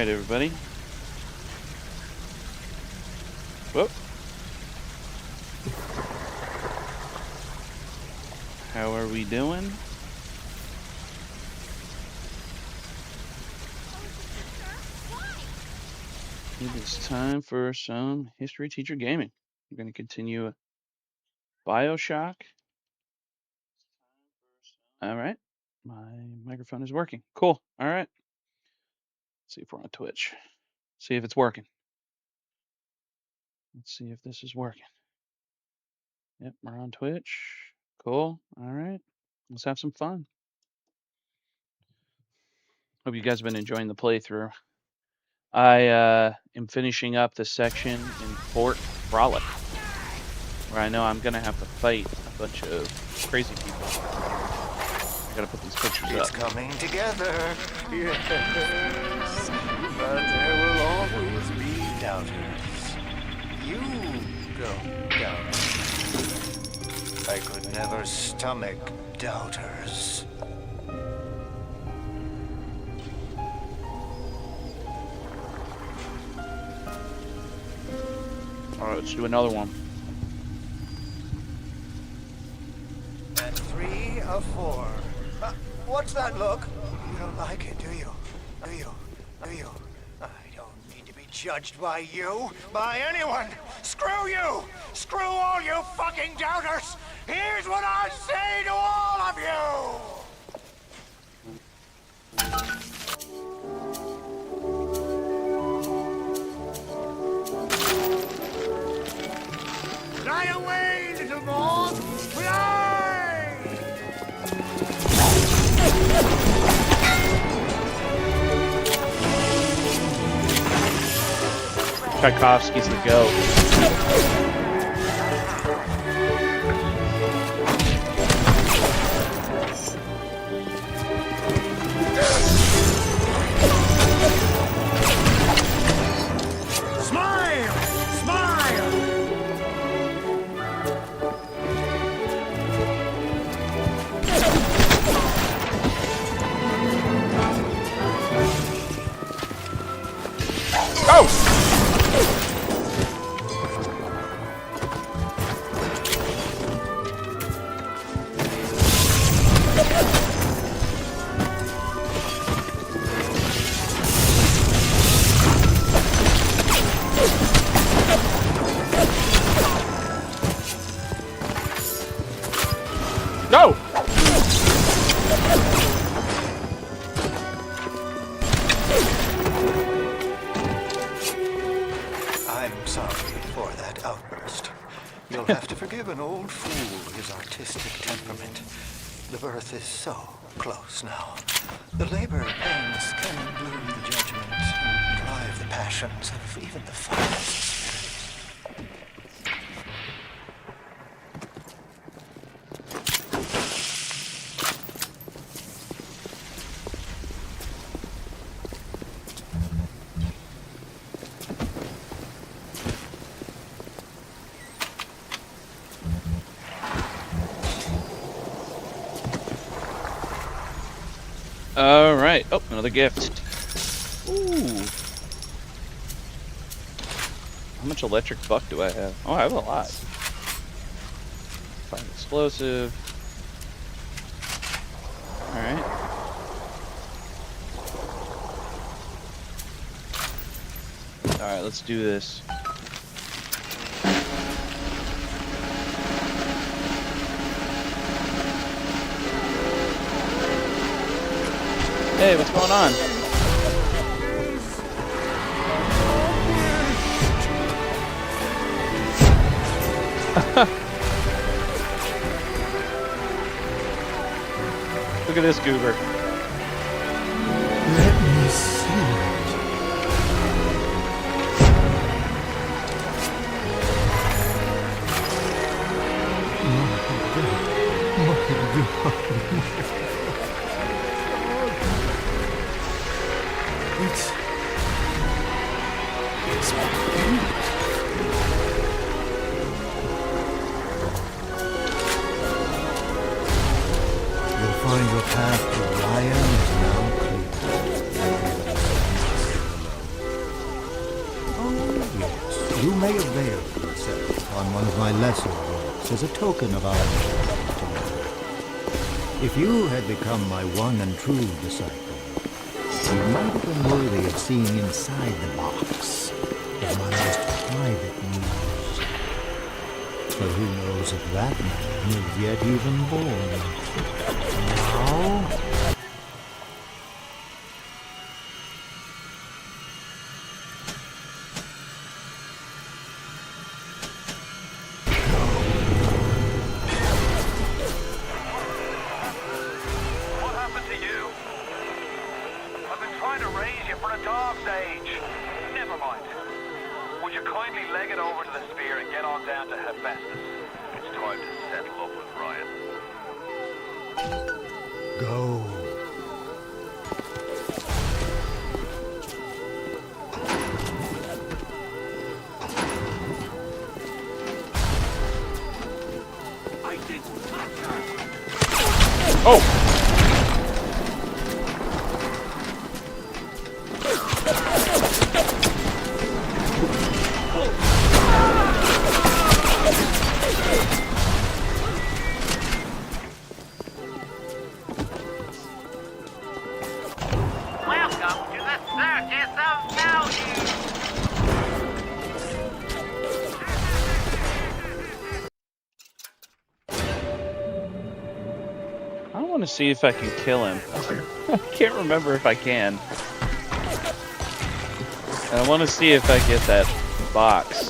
right, everybody. Whoop. How are we doing? It is time for some History Teacher Gaming. We're going to continue Bioshock. All right. My microphone is working. Cool. All right. Let's see if we're on Twitch. See if it's working. Let's see if this is working. Yep, we're on Twitch. Cool. All right. Let's have some fun. Hope you guys have been enjoying the playthrough. I am finishing up the section in Fort Frolic, where I know I'm going to have to fight a bunch of crazy people. I got to put these pictures up. It's coming together. Yes. But there will always be doubters. You don't doubt. I could never stomach doubters. All right, let's do another one. And 3 of 4. What's that look? You don't like it, do you? Do you? Do you? I don't need to be judged by you, by anyone. Screw you! Screw all you fucking doubters! Here's what I say to all of you! Fly away, little moth! Fly! Tchaikovsky's the goat. Smile! Smile! Oh! No! I'm sorry for that outburst. You'll have to forgive an old fool his artistic temperament. The birth is so close now. The labor pains can bloom the judgment and drive the passions of even the finest spirits. All right. Oh, another gift. Ooh. How much electric buck do I have? Oh, I have a lot. Find explosive. All right. All right, let's do this. Hey, what's going on? Look at this goober. Let me see it. It's You'll find your path to Ryan is now clear. may avail yourself on one of my lesser works as a token of our loyalty to me. If you had become my one and true disciple, you might have been worthy of seeing inside the box of my most private news. But who knows if that man is yet even born. Now... Go. I didn't touch her. Oh! I want to see if I can kill him. I can't remember if I can. I want to see if I get that box.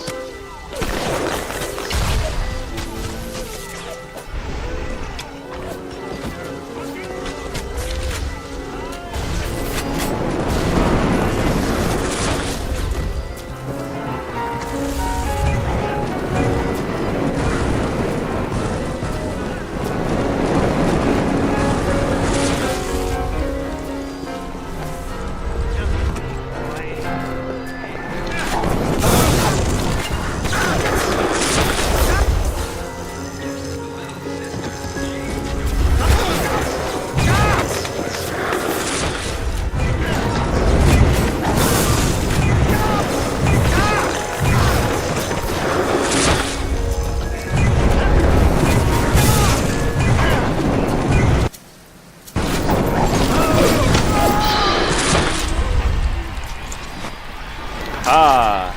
Ah,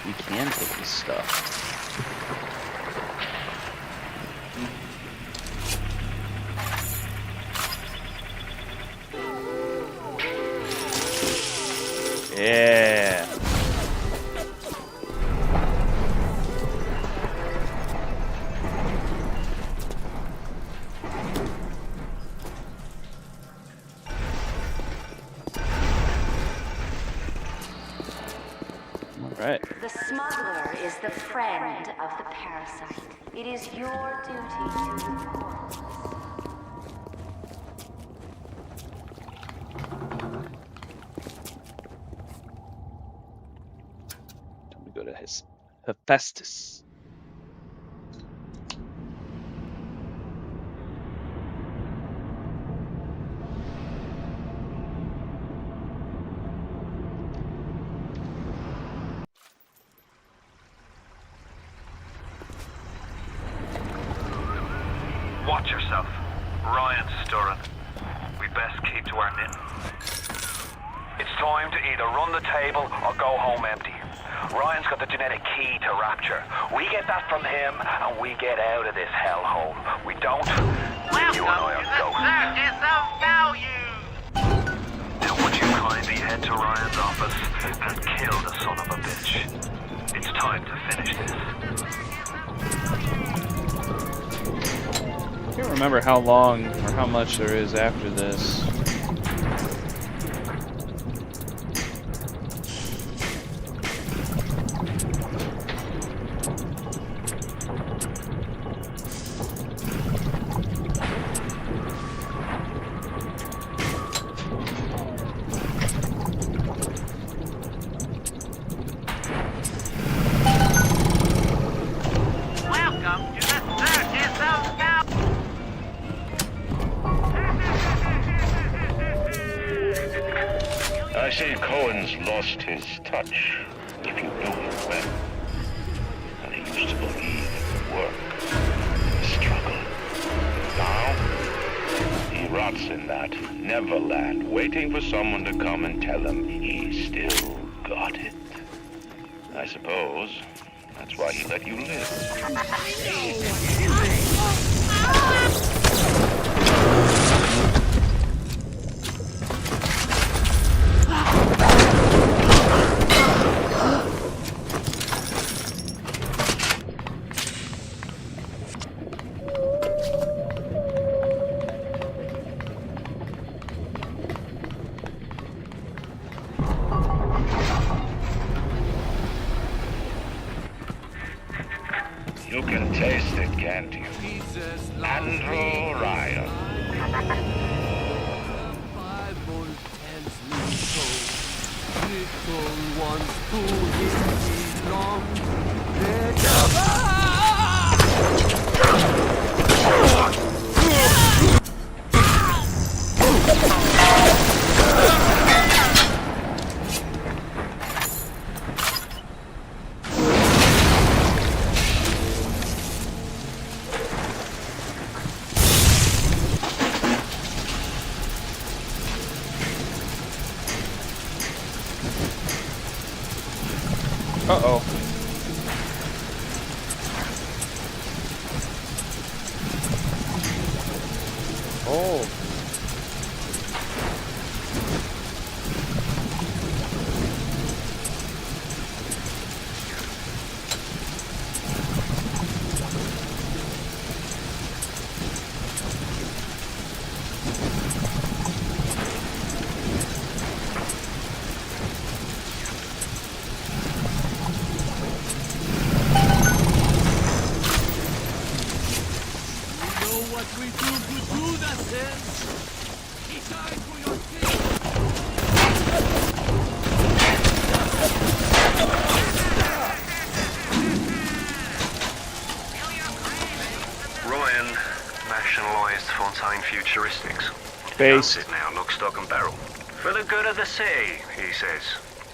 you can take this stuff. Yeah. Right. The smuggler is the friend of the parasite. It is your duty to report. Time to go to Hephaestus. Watch yourself. Ryan's stirring. We best keep to our knitting. It's time to either run the table or go home empty. Ryan's got the genetic key to Rapture. We get that from him, and we get out of this hellhole. We don't, you and I are ghosts. Now would you kindly head to Ryan's office and kill the son of a bitch? It's time to finish this. I can't remember how long or how much there is after this. I see Cohen's lost his touch, if you know him well. waiting for someone to come and tell him he still got it. I suppose that's why he let you live. You can taste it, can't you? Andrew Ryan. 5 more intensely so. Little ones who belong. Uh-oh. Oh. What we do to do that then? He died for your sins! Ryan nationalised Fontaine Futuristics. Base. Owns it now, lock, stock and barrel. For the good of the city, he says.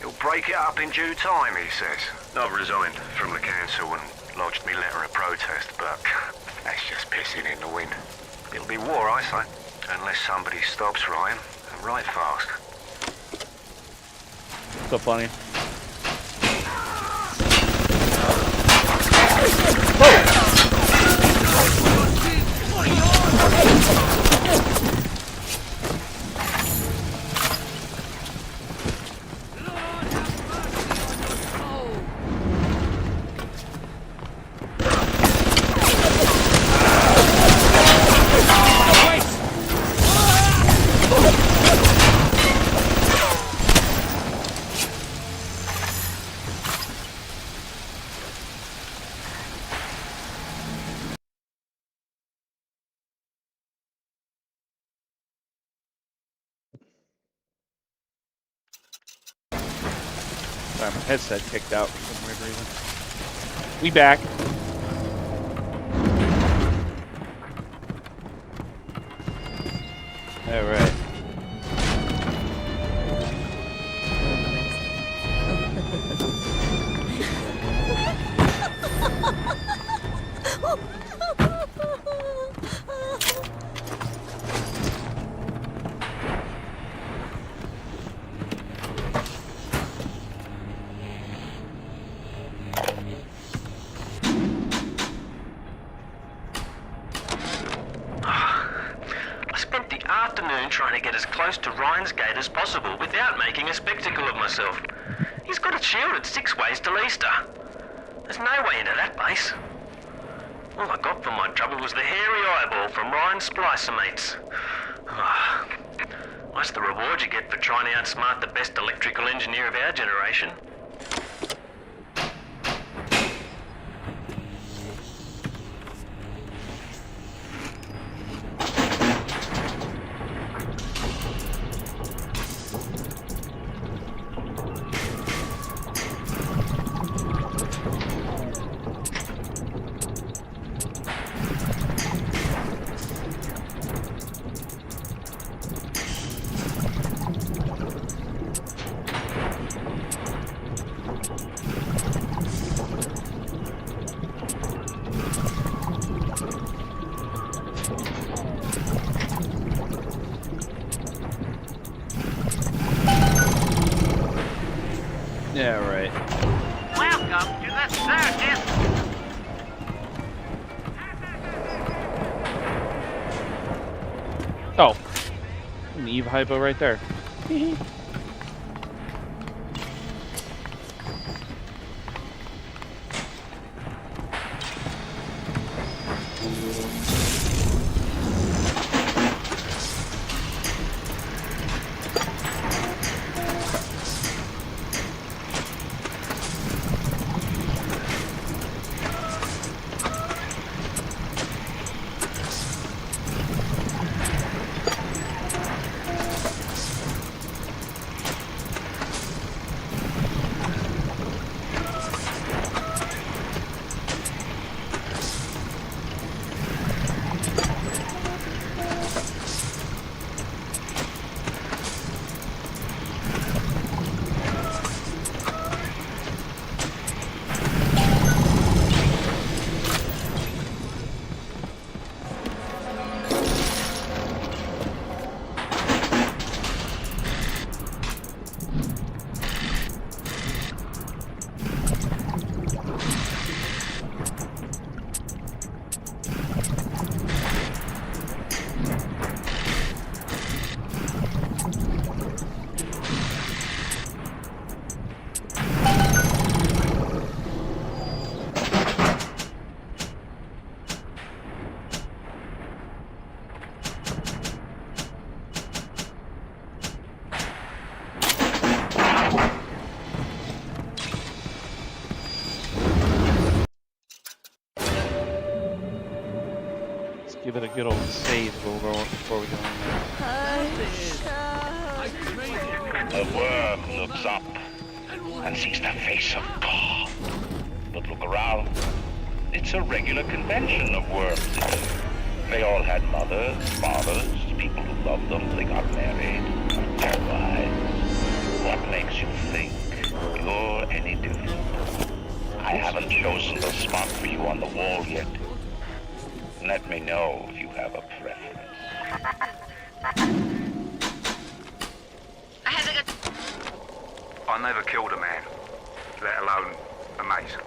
He'll break it up in due time, he says. I've resigned from the council and lodged me letter of protest, but that's just pissing in the wind. It'll be war, I say, unless somebody stops Ryan, and right fast. So funny. Sorry, my headset kicked out for some weird reason. We back. All right. Trying to get as close to Ryan's gate as possible without making a spectacle of myself. He's got it shielded 6 ways to Leicester. There's no way into that base. All I got for my trouble was the hairy eyeball from Ryan's splicer mates. What's the reward you get for trying to outsmart the best electrical engineer of our generation? Oh, an Eve hypo right there. Let's give it a good old save before we go in there. The worm looks up and sees the face of God. But look around. It's a regular convention of worms. They all had mothers, fathers, people who loved them. They got married. Their wives. What makes you think you're any different? I haven't chosen the spot for you on the wall yet. Let me know if you have a preference. I never killed a man, let alone a mason.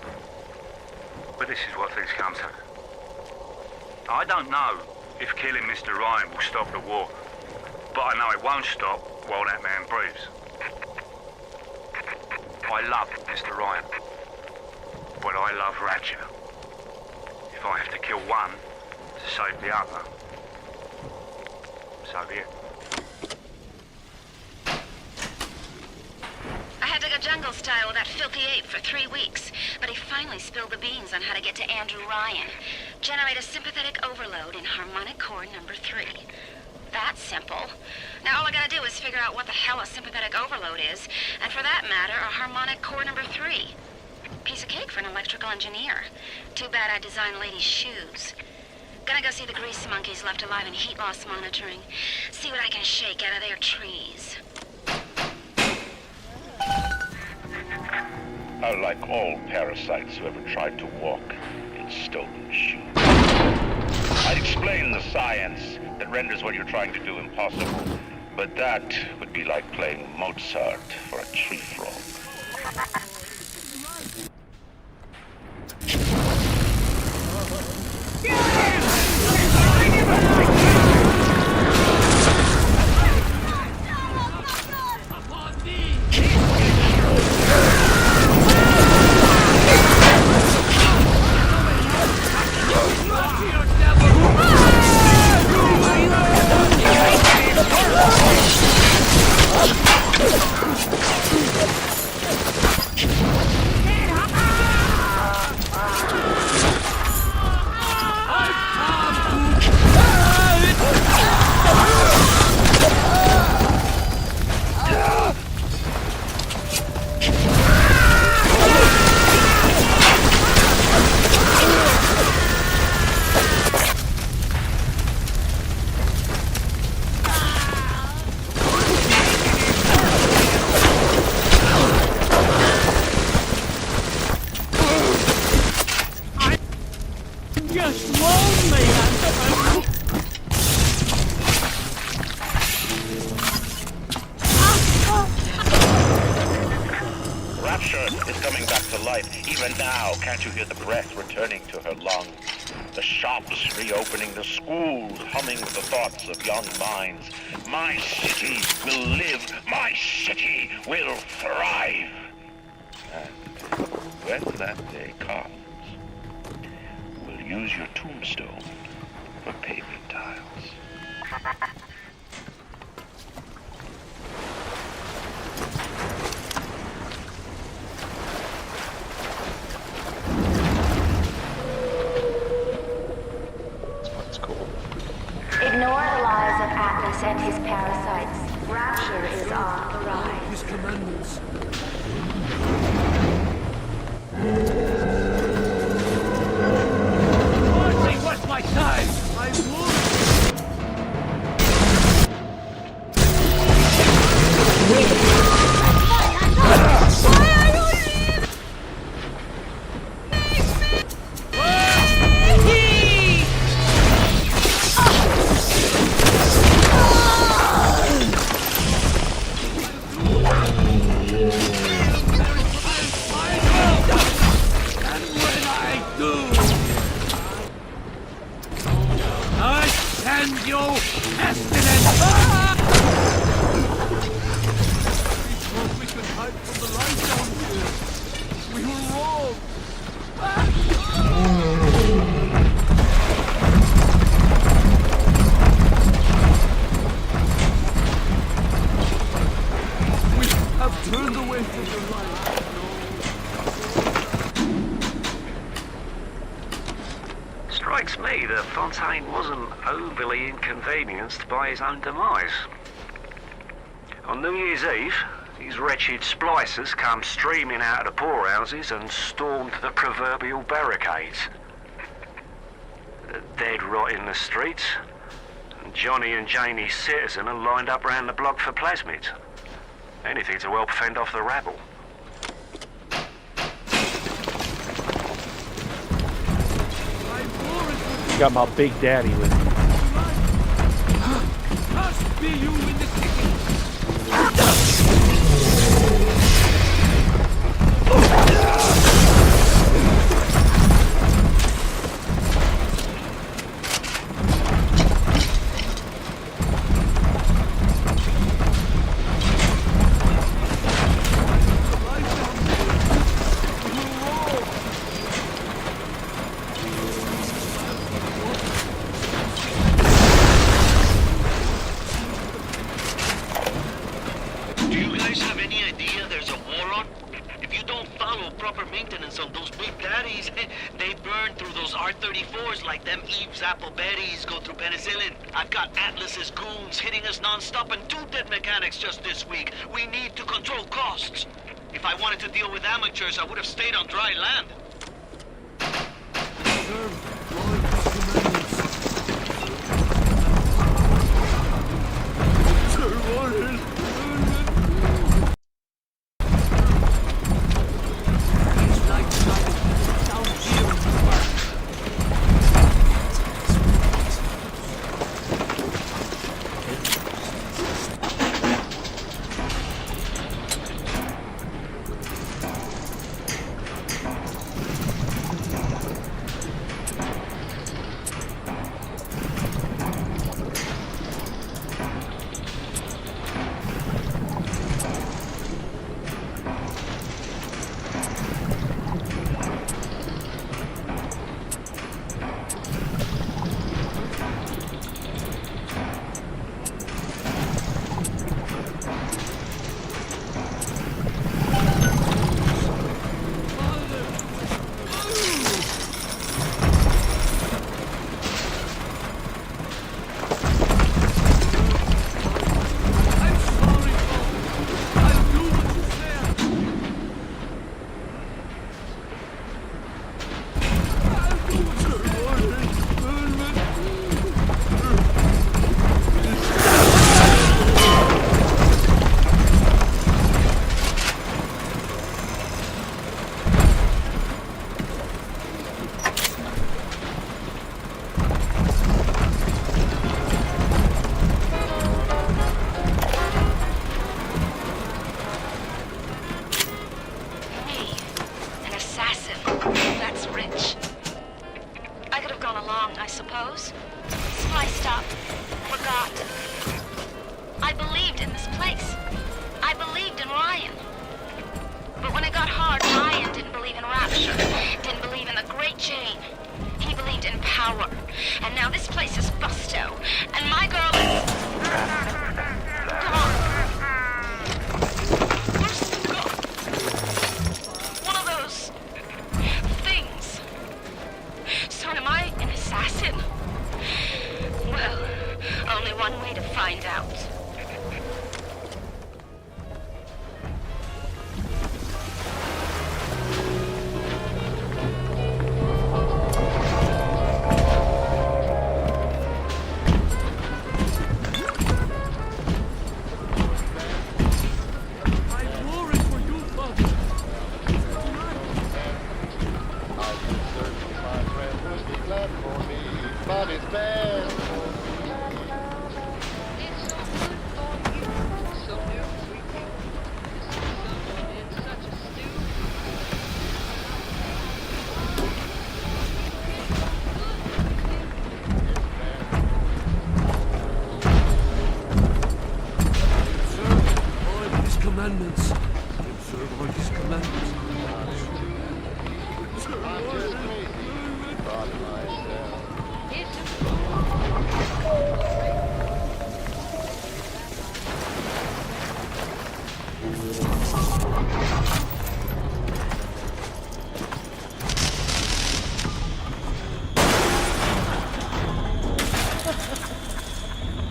But this is what things come to. I don't know if killing Mr. Ryan will stop the war, but I know it won't stop while that man breathes. I love Mr. Ryan, but I love Ratchet. If I have to kill one to save the other, so be it. I had to go jungle style with that filthy ape for 3 weeks, but he finally spilled the beans on how to get to Andrew Ryan. Generate a sympathetic overload in harmonic core number 3. That's simple. Now all I gotta do is figure out what the hell a sympathetic overload is, and for that matter, a harmonic core number 3. Piece of cake for an electrical engineer. Too bad I designed ladies' shoes. Gonna go see the grease monkeys left alive in heat loss monitoring. See what I can shake out of their trees. Like all parasites who ever tried to walk in stolen shoes. I'd explain the science that renders what you're trying to do impossible, but that would be like playing Mozart for a tree frog. Just warn me, Rapture is coming back to life. Even now, can't you hear the breath returning to her lungs? The shops reopening, the schools humming with the thoughts of young minds. My city will live. My city will thrive. And when that day comes, we'll use your tombstone for paving tiles. That's cool. Ignore the lies of Atlas and his parasites. Rapture is on the rise. His commandments. Marty, what's my time? I won't. And your pestilence! We thought we could hide from the light down here. We were wrong. We have turned away from the light. Strikes me that Fontaine wasn't overly inconvenienced by his own demise. On New Year's Eve, these wretched splicers come streaming out of the poorhouses and stormed the proverbial barricades. The dead rot in the streets, and Johnny and Janie's citizen are lined up round the block for plasmids. Anything to help fend off the rabble. Got my big daddy with me. Must be you in the city. Do you guys have any idea there's a war on? If you don't follow proper maintenance on those big daddies, they burn through those R-34s like them Eve's apple berries go through penicillin. I've got Atlas's goons hitting us non-stop and 2 dead mechanics just this week. We need to control costs. If I wanted to deal with amateurs, I would have stayed on dry land.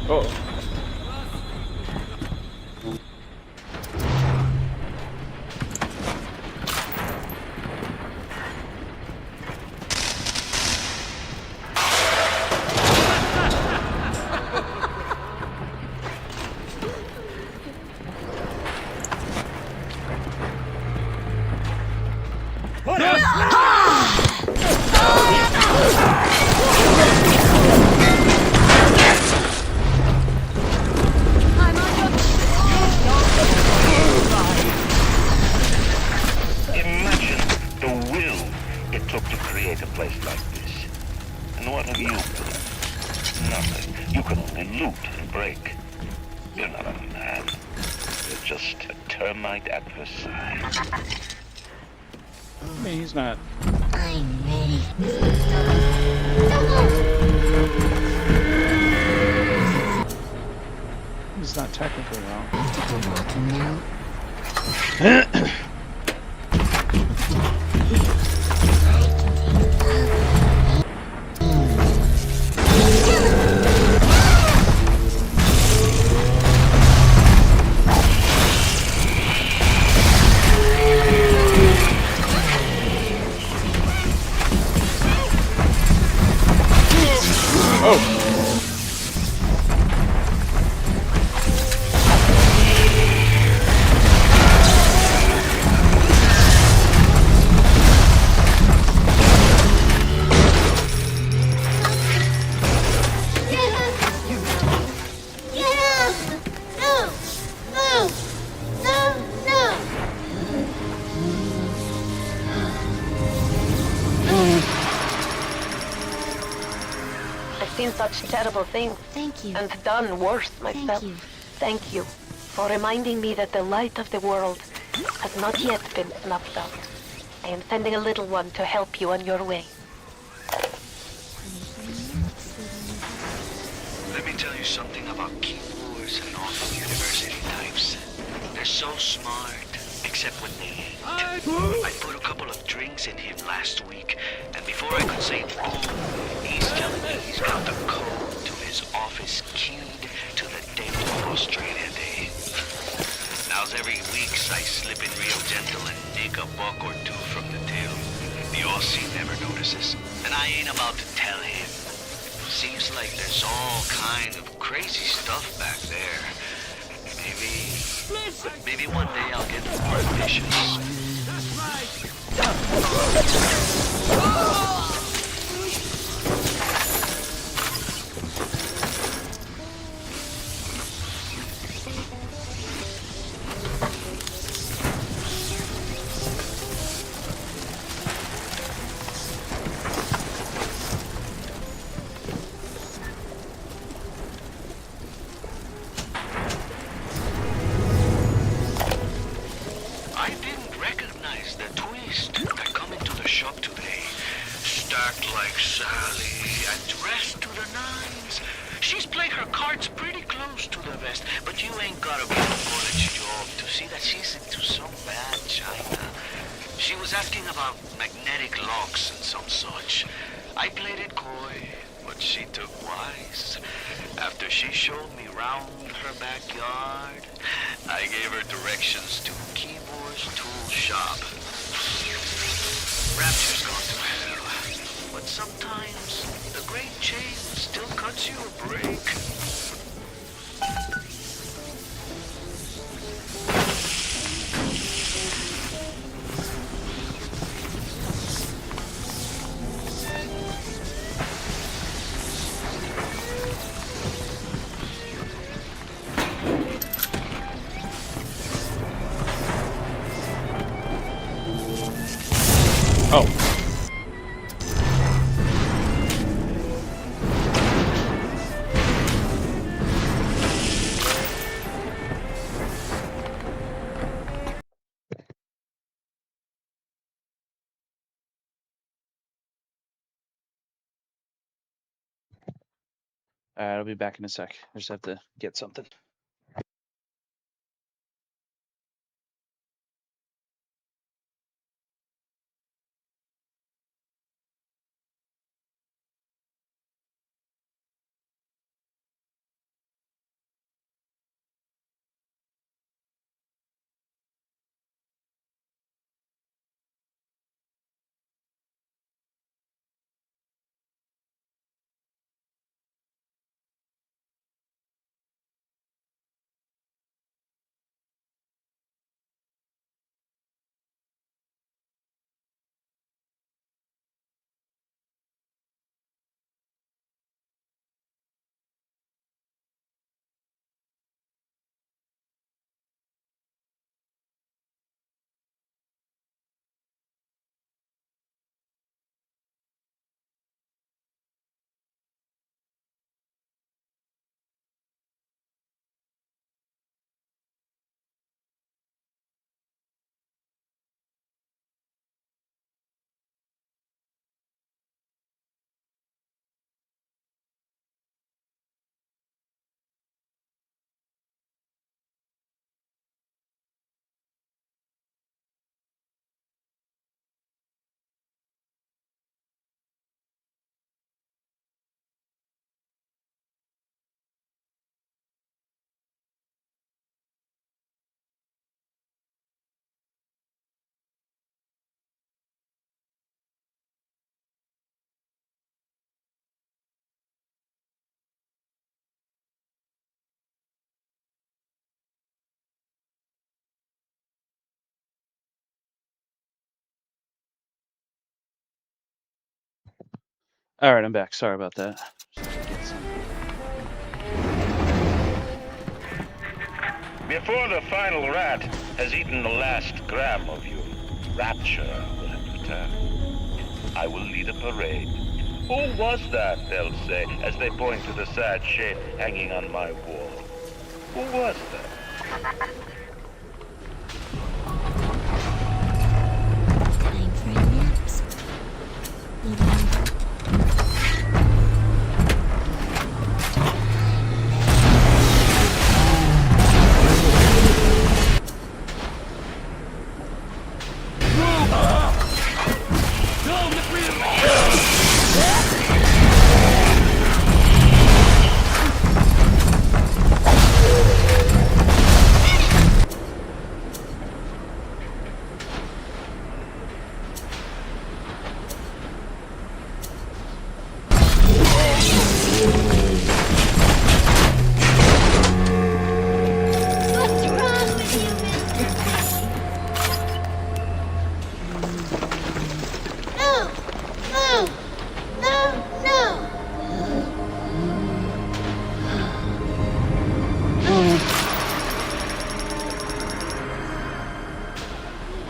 Oh. Imagine the will it took to create a place like this. And what have you built? Nothing. You can only loot and break. You're not a man. You're just a termite at Versailles. I mean, he's not. I'm ready. He's not technically wrong. Walking now. I've seen such terrible things Thank you. and done worse myself. Thank you. Thank you for reminding me that the light of the world has not yet been snuffed out. I am sending a little one to help you on your way. Let me tell you something about keyboards and Oxford University types. They're so smart, except when they eat. I put a couple of drinks in him last week, and before I could say boom, he's telling me he's got the code to his office keyed to the date of Australia Day. Now's every weeks I slip in real gentle and nick a buck or two from the till. The Aussie never notices, and I ain't about to tell him. Seems like there's all kind of crazy stuff back there. Maybe one day I'll get more ambitious. I didn't recognize the twist that come into the shop today. Stacked like Sally and dressed to the nines. She's played her cards pretty close to the vest, but you ain't gotta be a college job to see that she's into some bad china. She was asking about magnetic locks and some such. I played it coy, but she took wise. After she showed me round her backyard, I gave her directions to Keyboard's tool shop. Rapture's gone to hell, but sometimes the great chain still cuts you a break. Oh. I'll be back in a sec. I just have to get something. All right, I'm back. Sorry about that. Just had to get some. Before the final rat has eaten the last gram of you, Rapture will have returned. I will lead a parade. Who was that, they'll say, as they point to the sad shape hanging on my wall. Who was that? Time for a nap. What's wrong with you, Mr. No! No! No! No!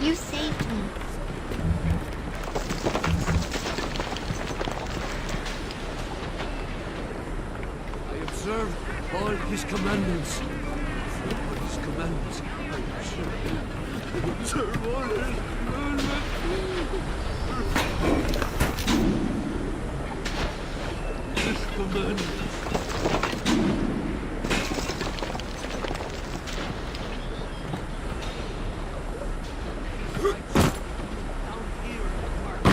You saved me. I observe all his commandments. All his commandments. I observe all his commandments. His commandments. Down here in the park.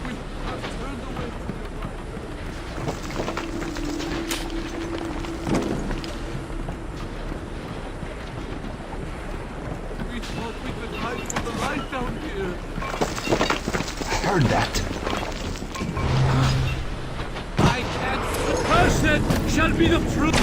We have turned away from the light. We thought we could hide from the light down here. Heard that. I can't. Cursed shall be the fruit.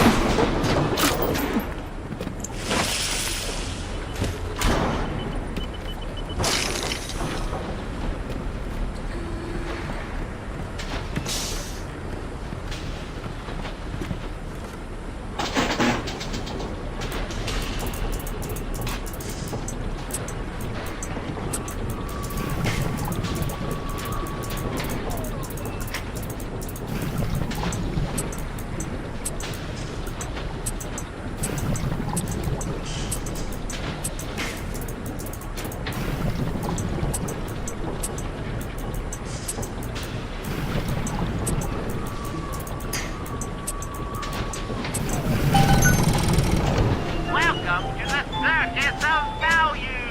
Welcome to the Circus of Value.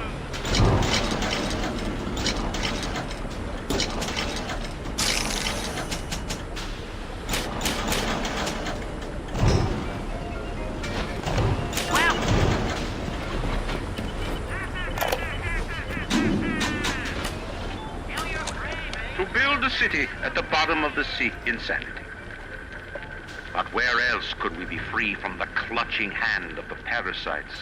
To build a city at the bottom of the sea, insanity. But where else could we be free from the clutching hand of the parasites?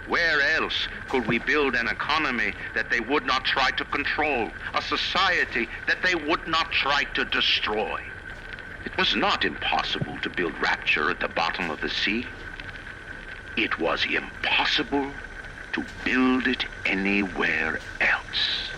Where else could we build an economy that they would not try to control, a society that they would not try to destroy? It was not impossible to build Rapture at the bottom of the sea. It was impossible to build it anywhere else.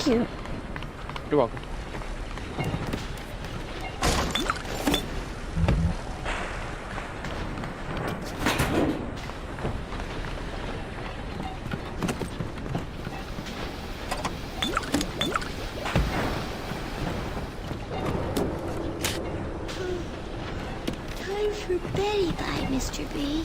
you. You're welcome. Time for Betty Bye, Mr. B.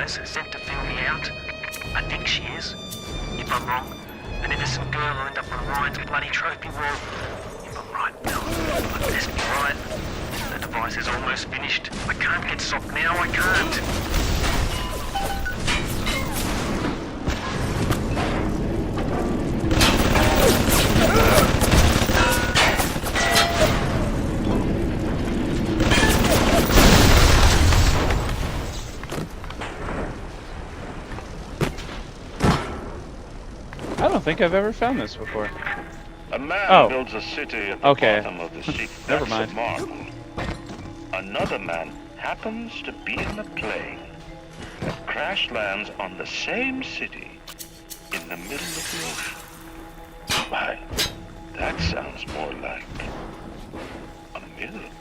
Sent to fill me out. I think she is. If I'm wrong, an innocent girl will end up on Ryan's bloody trophy wall. If I'm right, Bill, I best be right. The device is almost finished. I can't get soft now, I can't. I don't think I've ever found this before. A man builds a city at the bottom of the sea. Never That's mind. a marvel. Another man happens to be in a plane that crash lands on the same city in the middle of the ocean. Why, that sounds more like a miracle.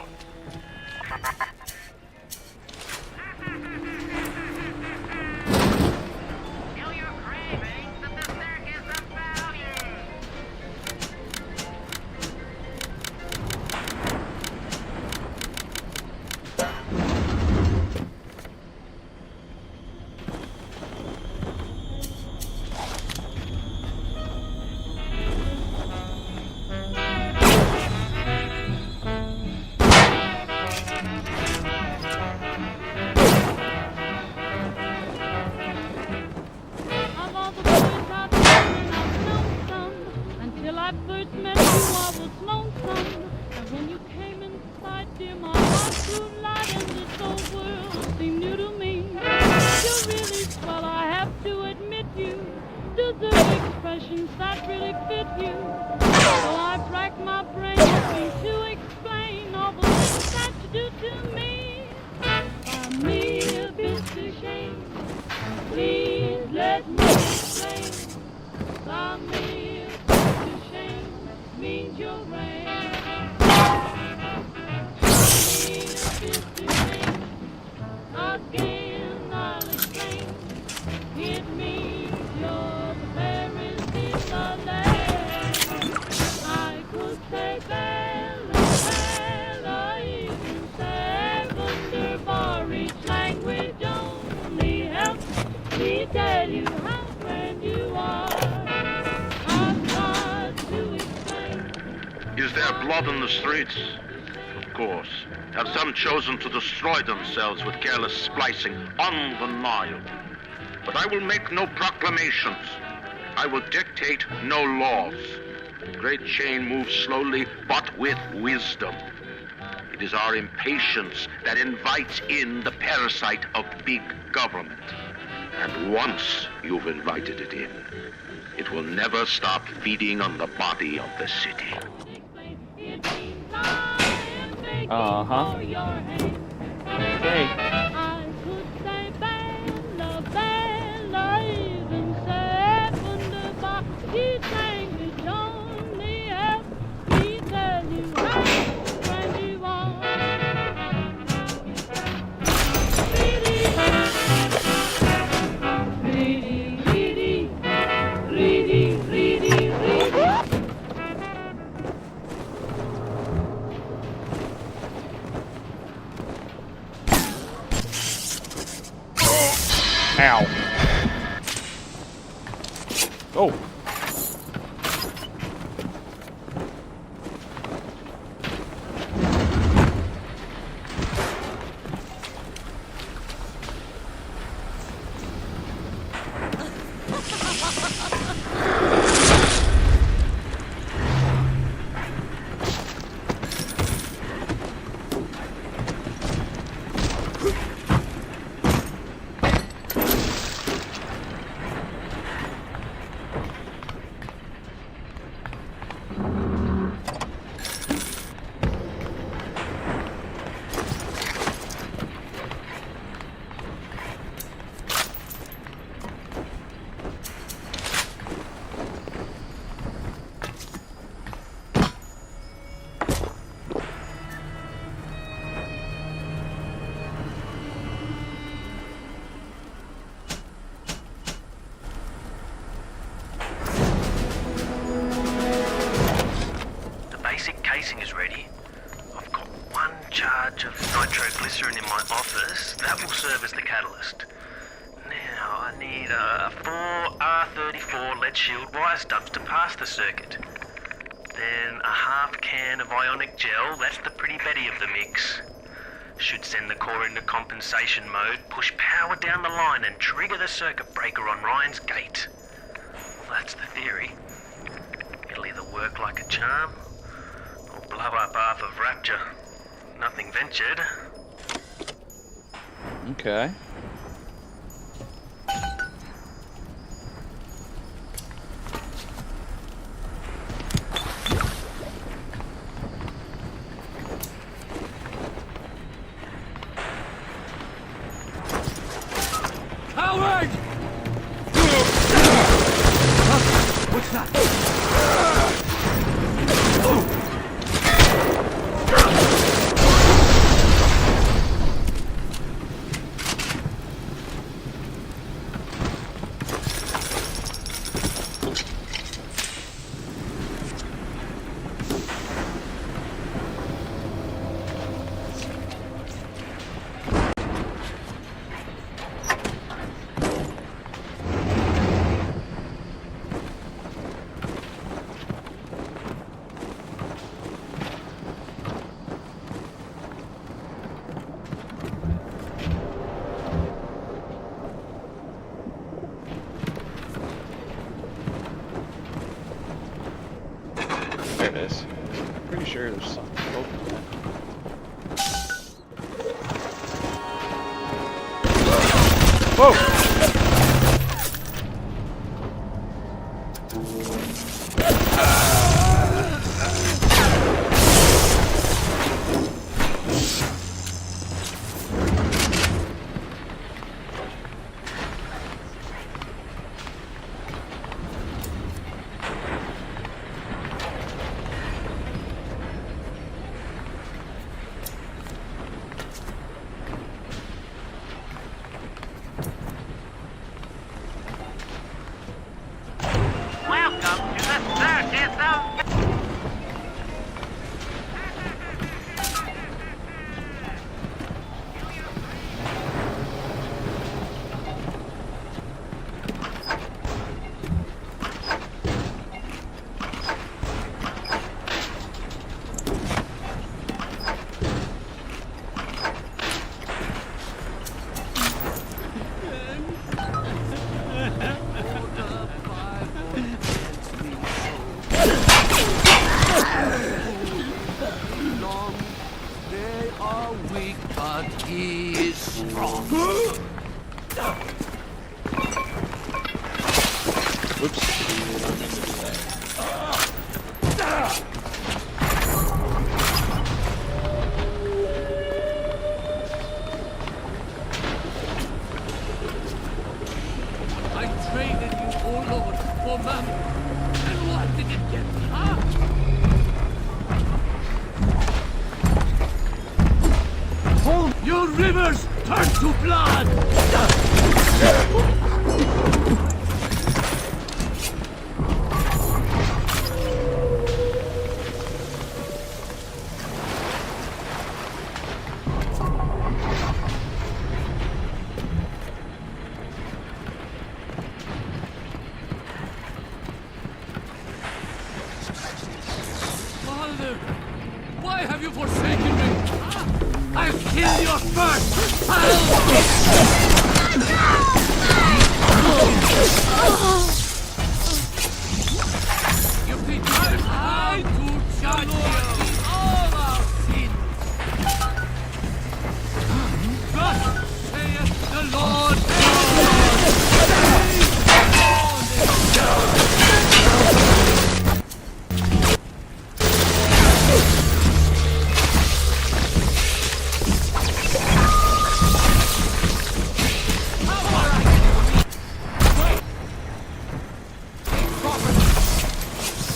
When you came inside, dear, my heart grew light and this old world seemed new to me. You're really swell, I have to admit you deserve expressions that really fit you. So I've racked my brain hoping to explain all the things that you do to me. By me, if it's a shame, please let me explain. By me, if it's a shame, means you're right. Again, I'll explain. It means you're the fairest in the land. I could say Bella, Bella, even say wunderbar. Each language only helps me tell you how grand you are. I've got to explain. Is there blood in the streets? Of course. Have some chosen to destroy themselves with careless splicing? Undeniable. But I will make no proclamations. I will dictate no laws. The great chain moves slowly, but with wisdom. It is our impatience that invites in the parasite of big government. And once you've invited it in, it will never stop feeding on the body of the city. Uh-huh. Okay. I could say Bella, Bella, even say wunderbar. Each language only helps me tell you how grand you are. Reedy, reedy, reedy, reedy, reedy. Ow. Oh. Casing is ready. I've got one charge of nitroglycerin in my office. That will serve as the catalyst. Now, I need 4 R34 lead shield wire stubs to pass the circuit. Then a half can of ionic gel, that's the pretty Betty of the mix. Should send the core into compensation mode, push power down the line and trigger the circuit breaker on Ryan's gate. Well, that's the theory. It'll either work like a charm, or blow up half of Rapture. Nothing ventured. Okay. Howard! What's that? There it is. Pretty sure there's something. open that. Whoa! Welcome to the circus of... They are weak, but he is strong. Oops. I traded you, oh Lord, for mammon. And what did it get me, huh? Your rivers turn to blood! Father, why have you forsaken me? I'll kill your first! You think I to judge all our sins? Thus saith the Lord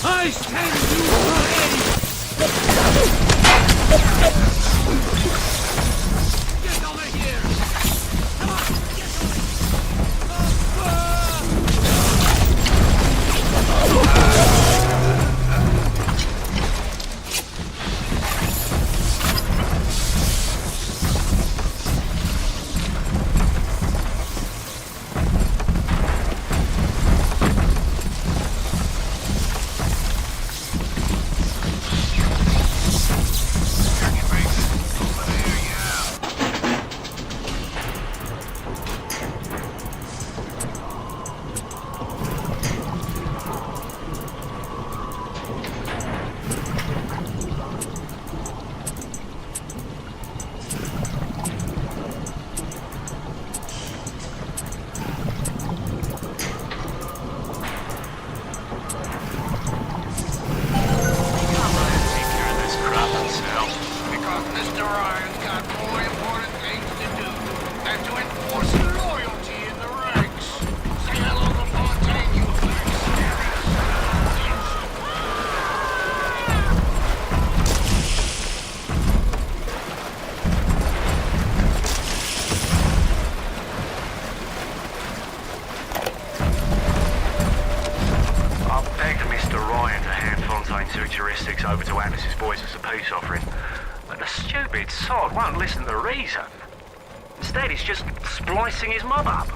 I stand you ready! Get over here! Come on, get Because Mr. Ryan's got more important things to do than to enforce loyalty in the ranks. Say hello to Fontaine, you I've begged Mr. Ryan to hand Fontaine's heuristics over to Atlas's boys as a peace offering, but the stupid sod won't listen to reason. Instead, he's just splicing his mob up,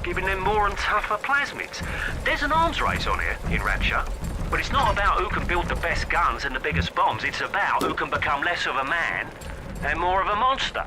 giving them more and tougher plasmids. There's an arms race on here in Rapture, but it's not about who can build the best guns and the biggest bombs. It's about who can become less of a man and more of a monster.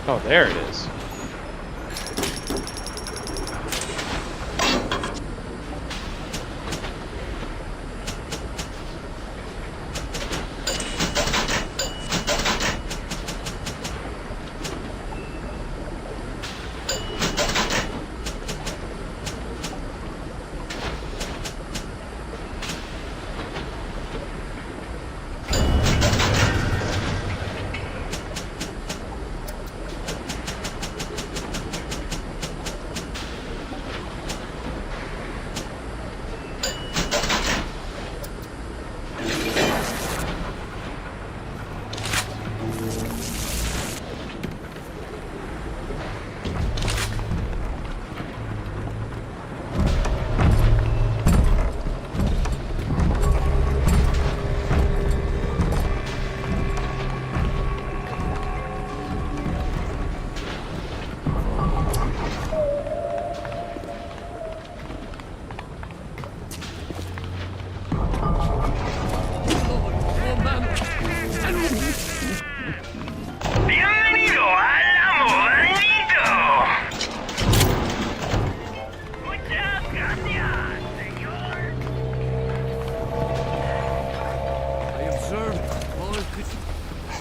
Oh, there it is.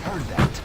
Heard that.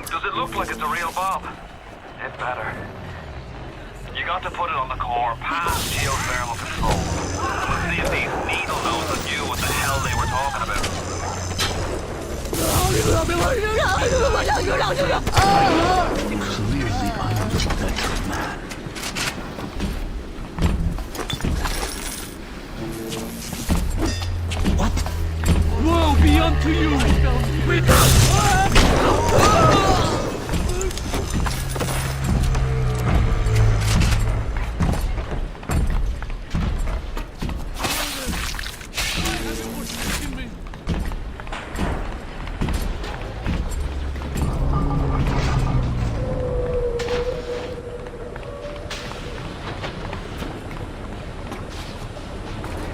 Does it look like it's a real bomb? It better. You got to put it on the core, past geothermal control. We'll see if these needle noses knew what the hell they were talking about. Clearly I'm the better man. Woe be unto you!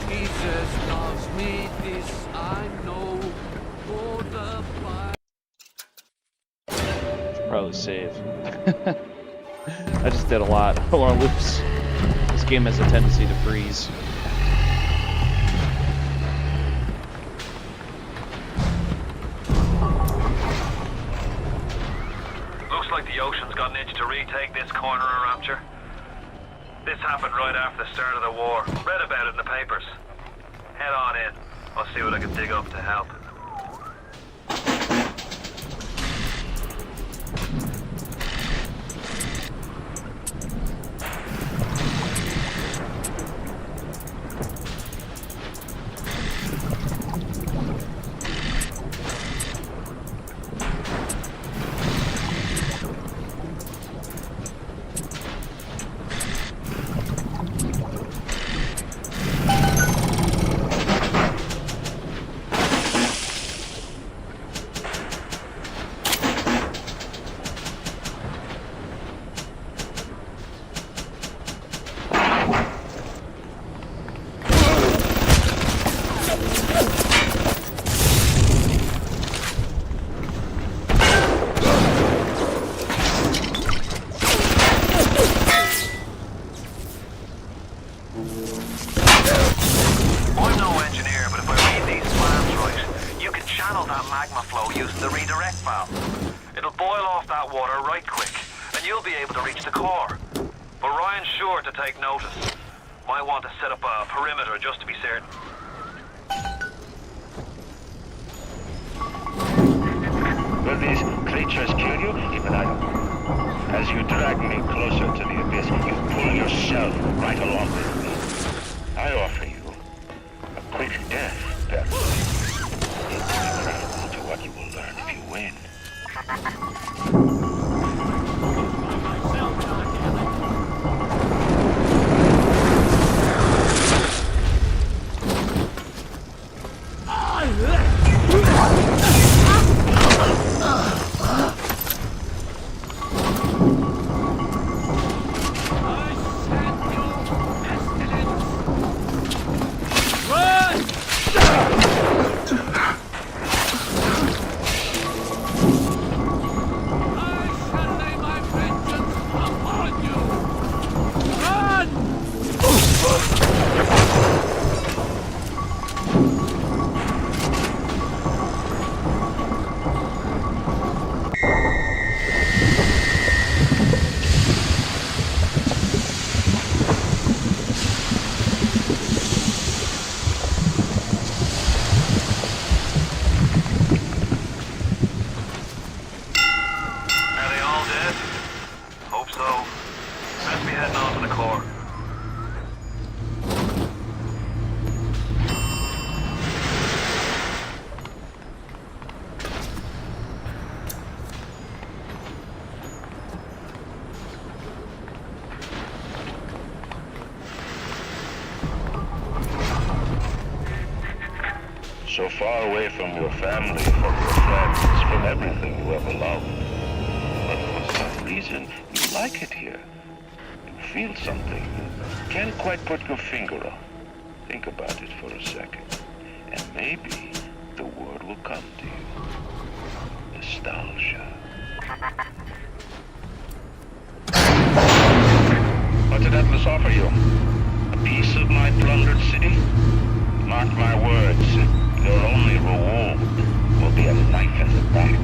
Jesus loves me, this I know, for the fire. Should probably save. I just did a lot. I don't want to lose. This game has a tendency to freeze. Looks like the ocean's got an itch to retake this corner of Rapture. This happened right after the start of the war. Read about it in the papers. Head on in. I'll see what I can dig up to help. I'm no engineer, but if I read these plans right, you can channel that magma flow using the redirect valve. It'll boil off that water right quick, and you'll be able to reach the core. But Ryan's sure to take notice. Might want to set up a perimeter just to be certain. Will these creatures kill you? Even I don't know. As you drag me closer to the abyss, you pull yourself right along with me. I offer you a quick death, therefore. It's incredible to what you will learn if you win. Are they all dead? Hope so. Best be heading on to the core. So far away from your family, from your friends, from everything you ever loved. But for some reason, you like it here. You feel something. Can't quite put your finger on. Think about it for a second. And maybe the word will come to you. Nostalgia. What did Atlas offer you? A piece of my plundered city? Mark my words, your only reward will be a knife in the back.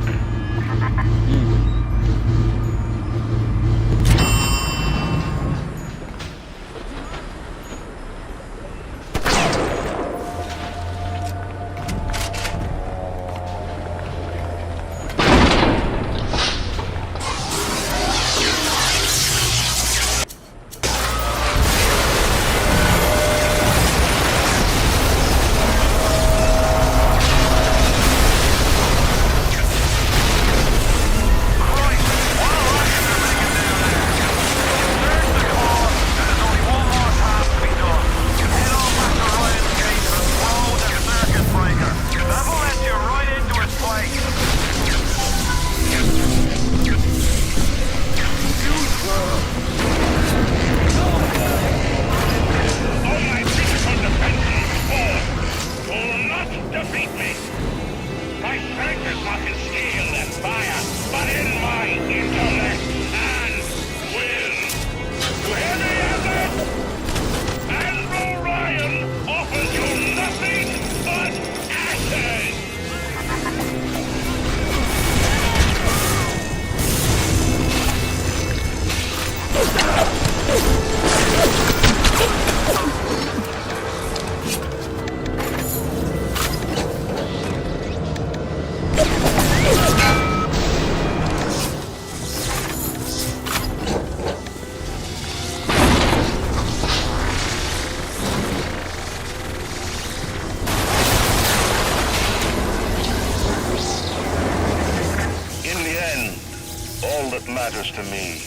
Matters to me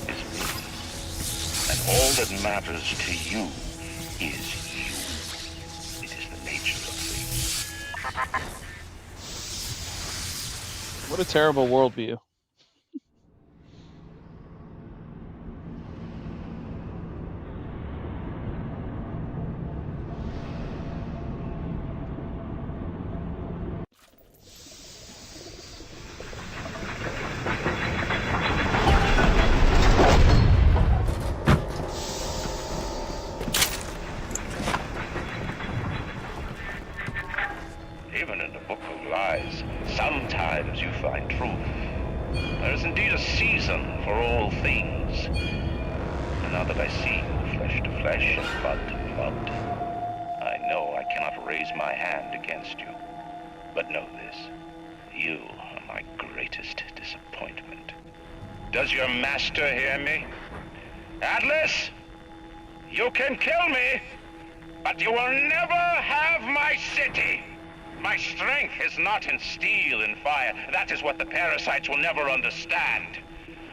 is me. And all that matters to you is you. It is the nature of things. What a terrible worldview. Even in the book of lies, sometimes you find truth. There is indeed a season for all things. And now that I see you flesh to flesh and blood to blood, I know I cannot raise my hand against you. But know this, you are my greatest disappointment. Does your master hear me? Atlas, you can kill me, but you will never have my city. My strength is not in steel and fire. That is what the parasites will never understand.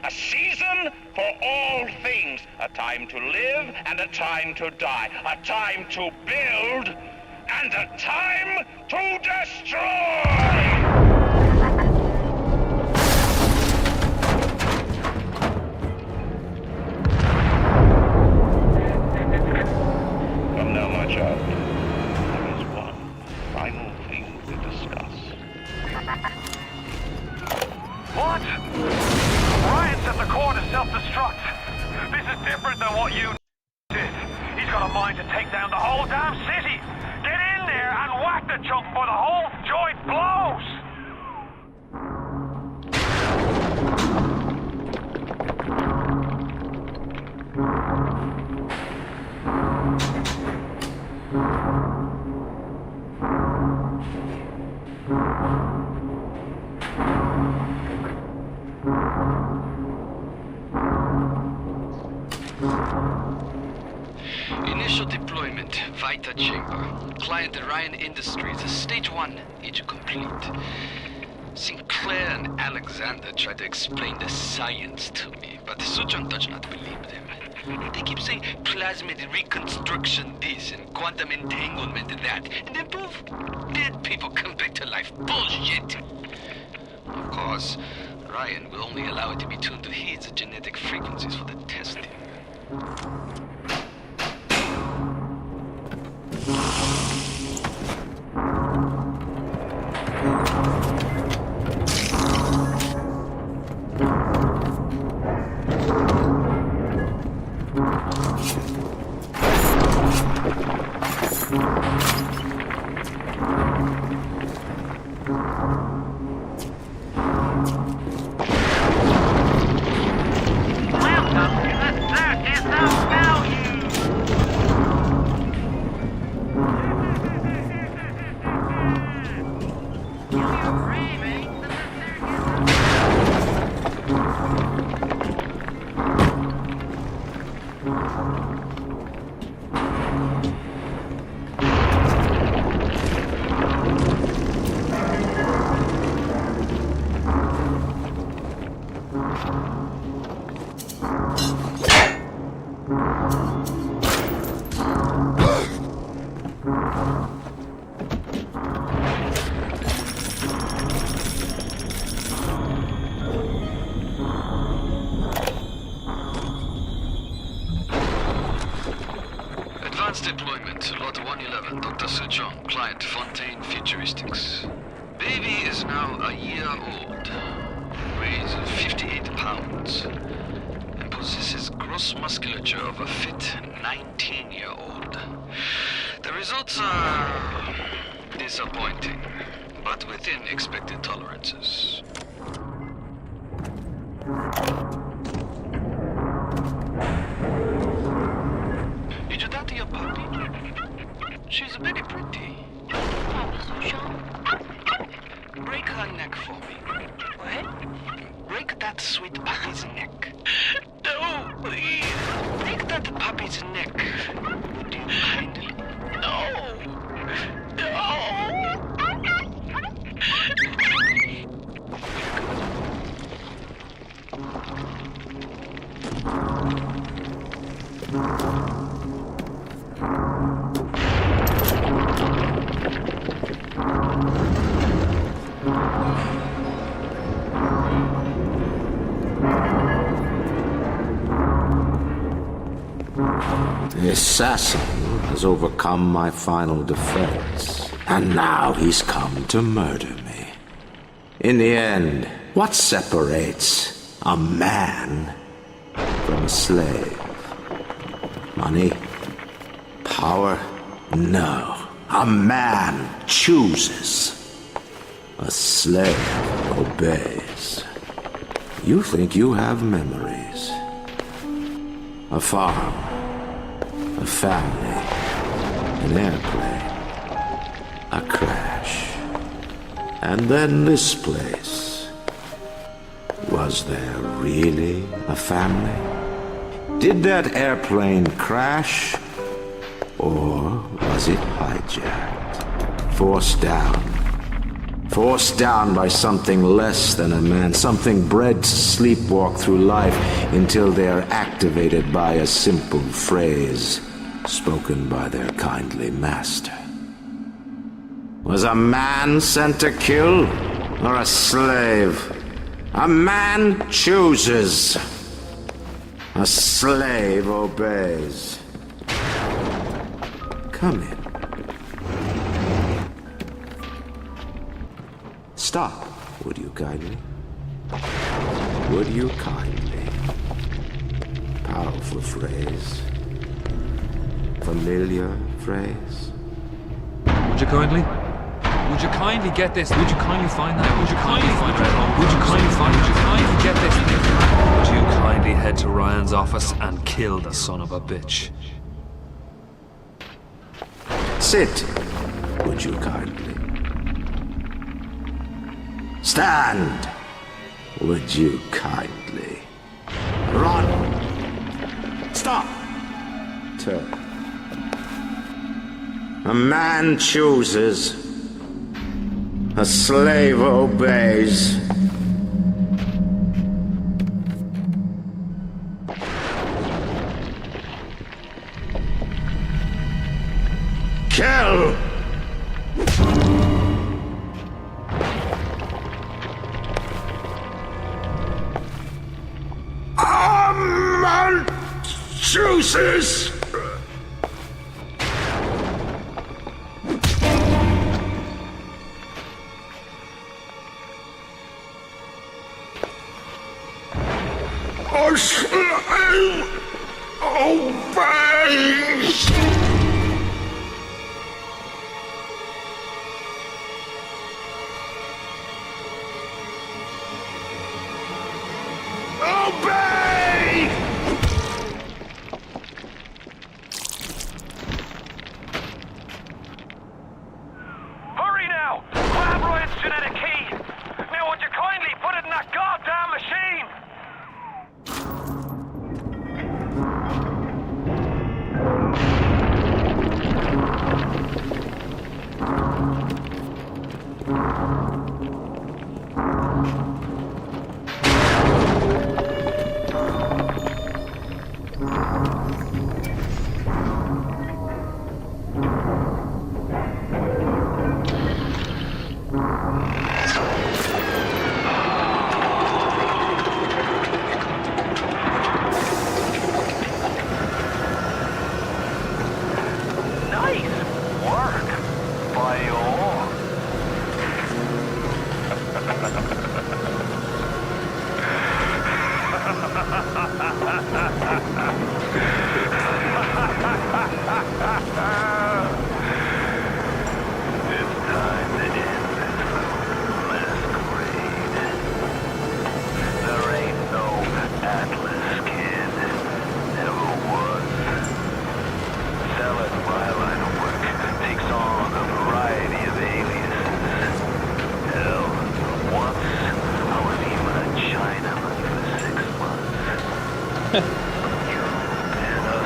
A season for all things. A time to live and a time to die. A time to build and a time to destroy! Come now, my child. There is one final thing to discuss. What? Ryan set the core to self-destruct. This is different than what you did. He's got a mind to take down the whole damn city. Get in there and whack the chunk before the whole joint blows! Initial deployment, Vita Chamber. Client Ryan Industries, stage 1, age complete. Sinclair and Alexander tried to explain the science to me, but Suchong does not believe them. They keep saying plasmid reconstruction this and quantum entanglement that, and then poof, dead people come back to life. Bullshit! Of course, Ryan will only allow it to be tuned to his genetic frequencies for the testing. Deployment, Lot 111, Dr. Suchong, client Fontaine Futuristics. Baby is now a year old, weighs 58 pounds, and possesses gross musculature of a fit 19-year-old. The results are disappointing, but within expected tolerances. Did you talk to your puppy? She's very pretty. Break her neck for me. What? Break that sweet puppy's neck. No, please. Break that puppy's neck. Would you kindly? No. The assassin has overcome my final defense, and now he's come to murder me. In the end, what separates a man from a slave? Money? Power? No. A man chooses. A slave obeys. You think you have memories. A farm. A family, an airplane, a crash, and then this place. Was there really a family? Did that airplane crash, or was it hijacked? Forced down. Forced down by something less than a man, something bred to sleepwalk through life until they are activated by a simple phrase spoken by their kindly master. Was a man sent to kill, or a slave? A man chooses. A slave obeys. Come in. Stop, would you kindly? Would you kindly? Powerful phrase. Familiar phrase. Would you kindly? Would you kindly get this? Would you kindly find that? Would you kindly find that? Would you kindly find? Would you kindly get this? Would you kindly head to Ryan's office and kill the son of a bitch? Sit, would you kindly? Stand, would you kindly? Run! Stop! Turn. A man chooses. A slave obeys. Kill! A man chooses! A slave obeys! Obey! Hurry now! Grab Ryan's genetic key! Now would you kindly put it in that goddamn machine?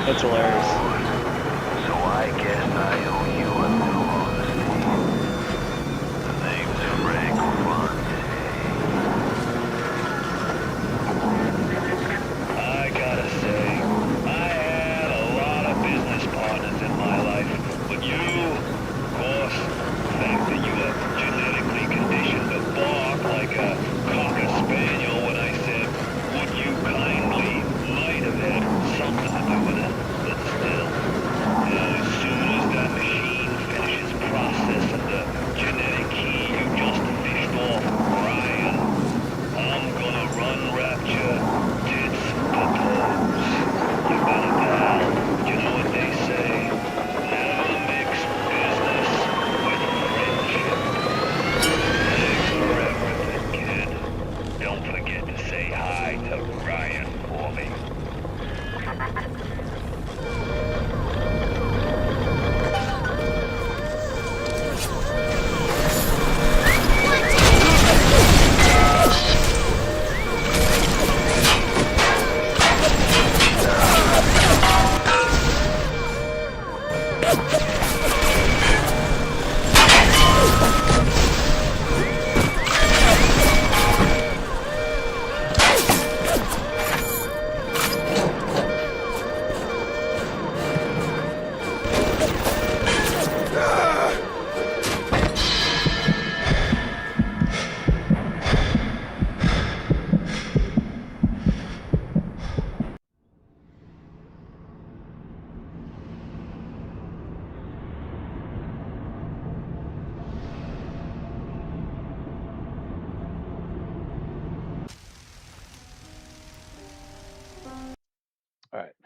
That's hilarious. So I guess I owe you a little honesty. The name's Frank Fonte. I gotta say, I had a lot of business partners in my life, but you, of course, the fact that you are genetically conditioned to bark like a cocker spaniel when I said, would you kindly, might have had something to do with it. But still, as soon as that machine finishes processing the genetic key you just fished off Ryan, I'm gonna run Rapture tits to toes. You got it, pal. You know what they say. Never mix business with friendship. Thanks for everything, kid. Don't forget to say hi to Ryan for me.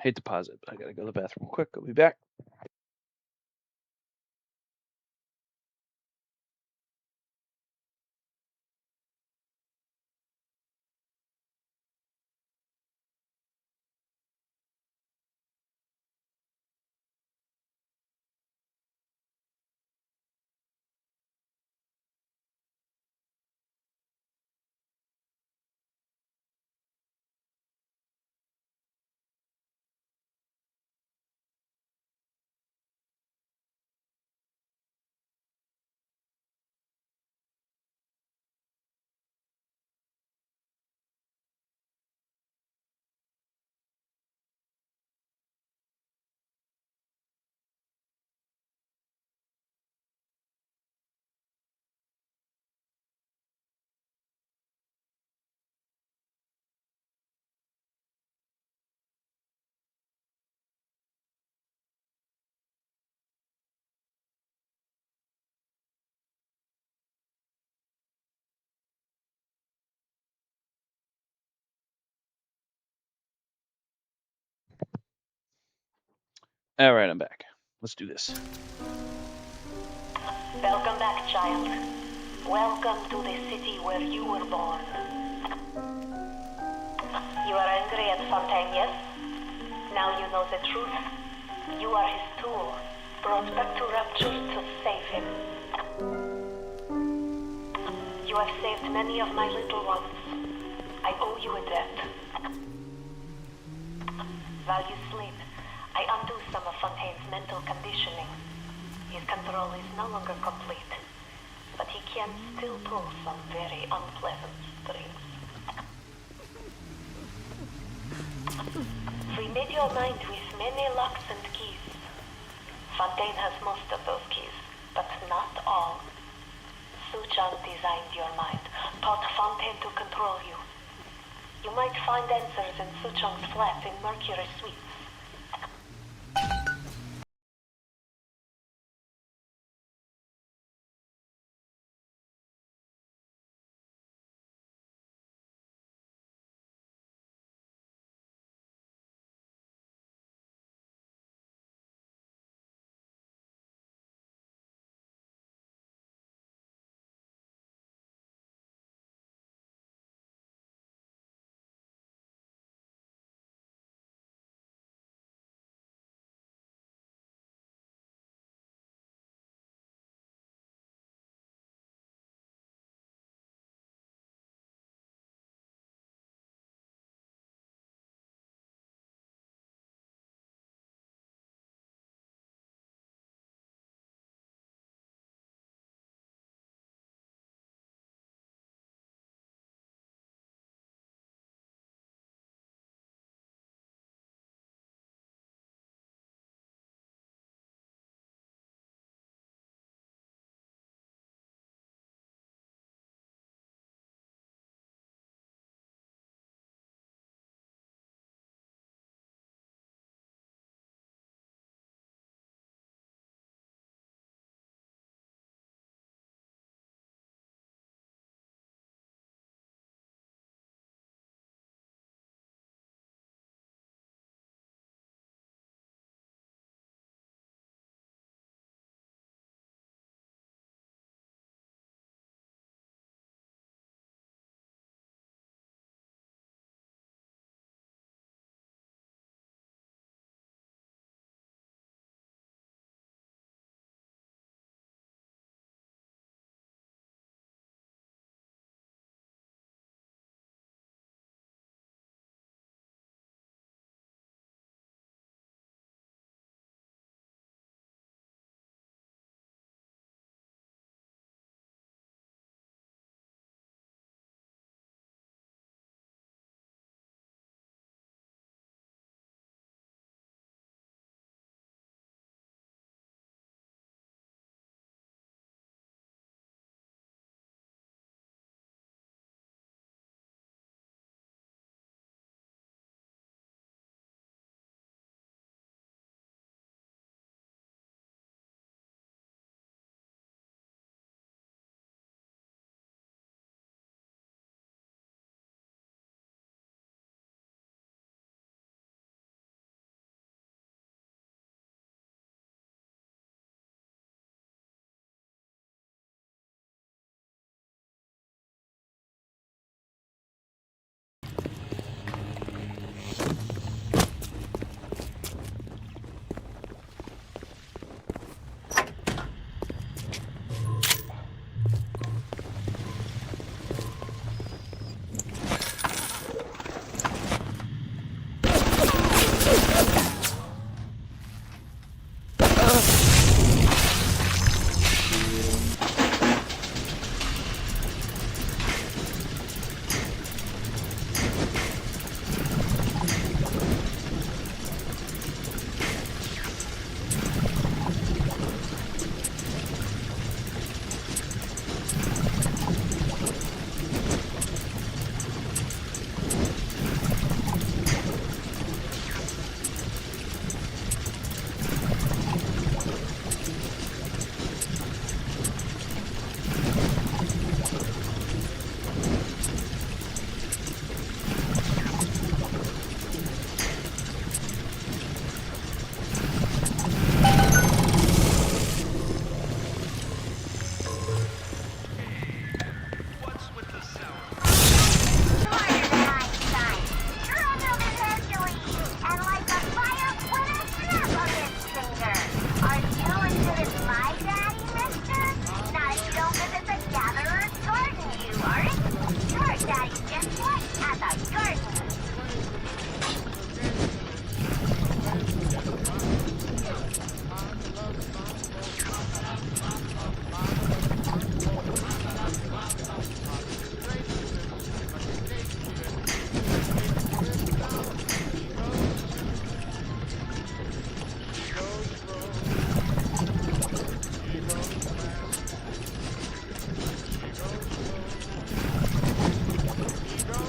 Hate to pause it, but I gotta go to the bathroom quick. I'll be back. All right, I'm back. Let's do this. Welcome back, child. Welcome to the city where you were born. You are angry at Fontaine, yes? Now you know the truth. You are his tool, brought back to Rapture to save him. You have saved many of my little ones. I owe you a debt. While you sleep, I undo some of Fontaine's mental conditioning. His control is no longer complete, but he can still pull some very unpleasant strings. Remit your mind with many locks and keys. Fontaine has most of those keys, but not all. Suchong designed your mind, taught Fontaine to control you. You might find answers in Suchong's flat in Mercury Suites.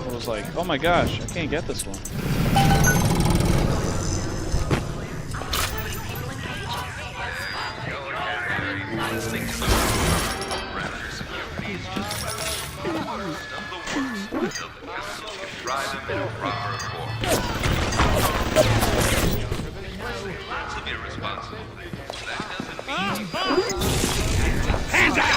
I was like, oh my gosh, I can't get this one. Hands up!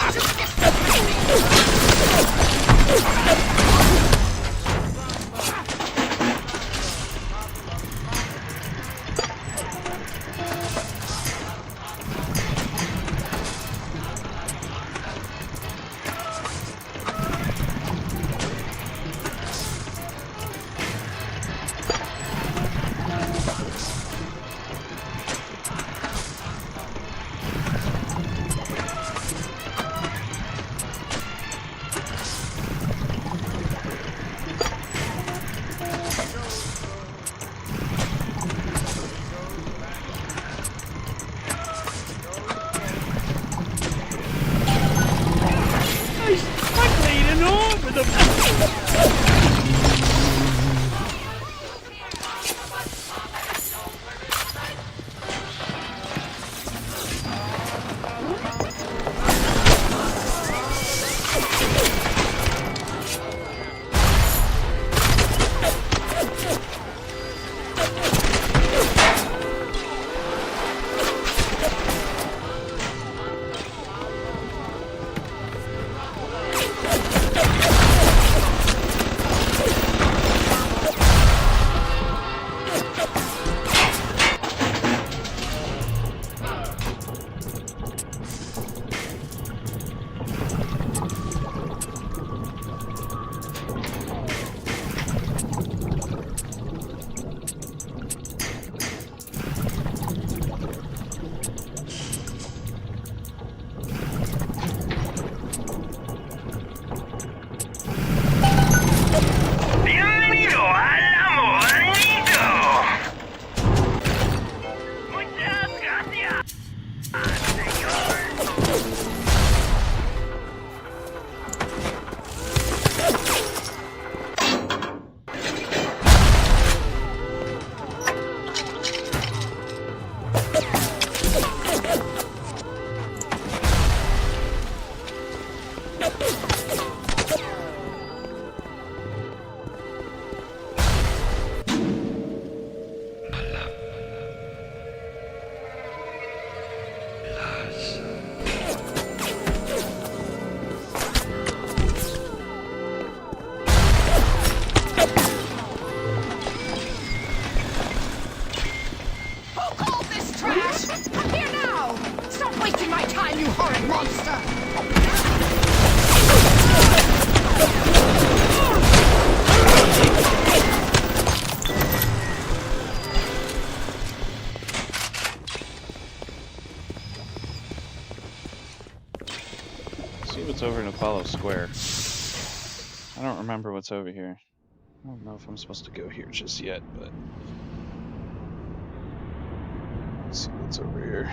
What's over in Apollo Square? I don't remember what's over here. I don't know if I'm supposed to go here just yet, but let's see what's over here.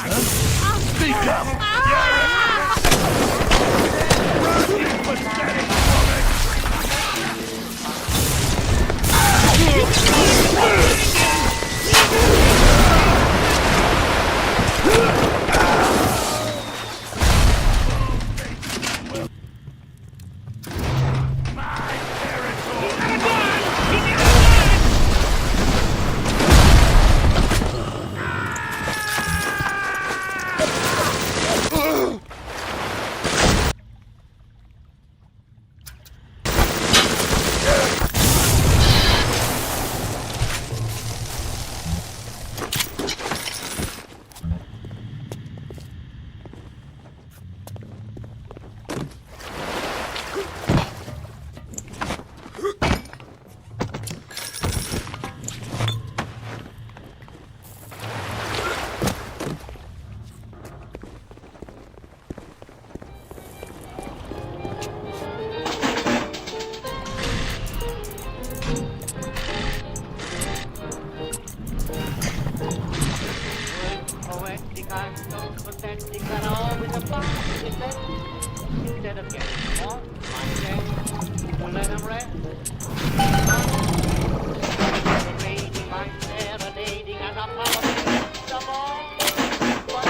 Speak up! You're pathetic Instead of getting more, we'll let him rest. Serenading by serenading and apologizing some more. But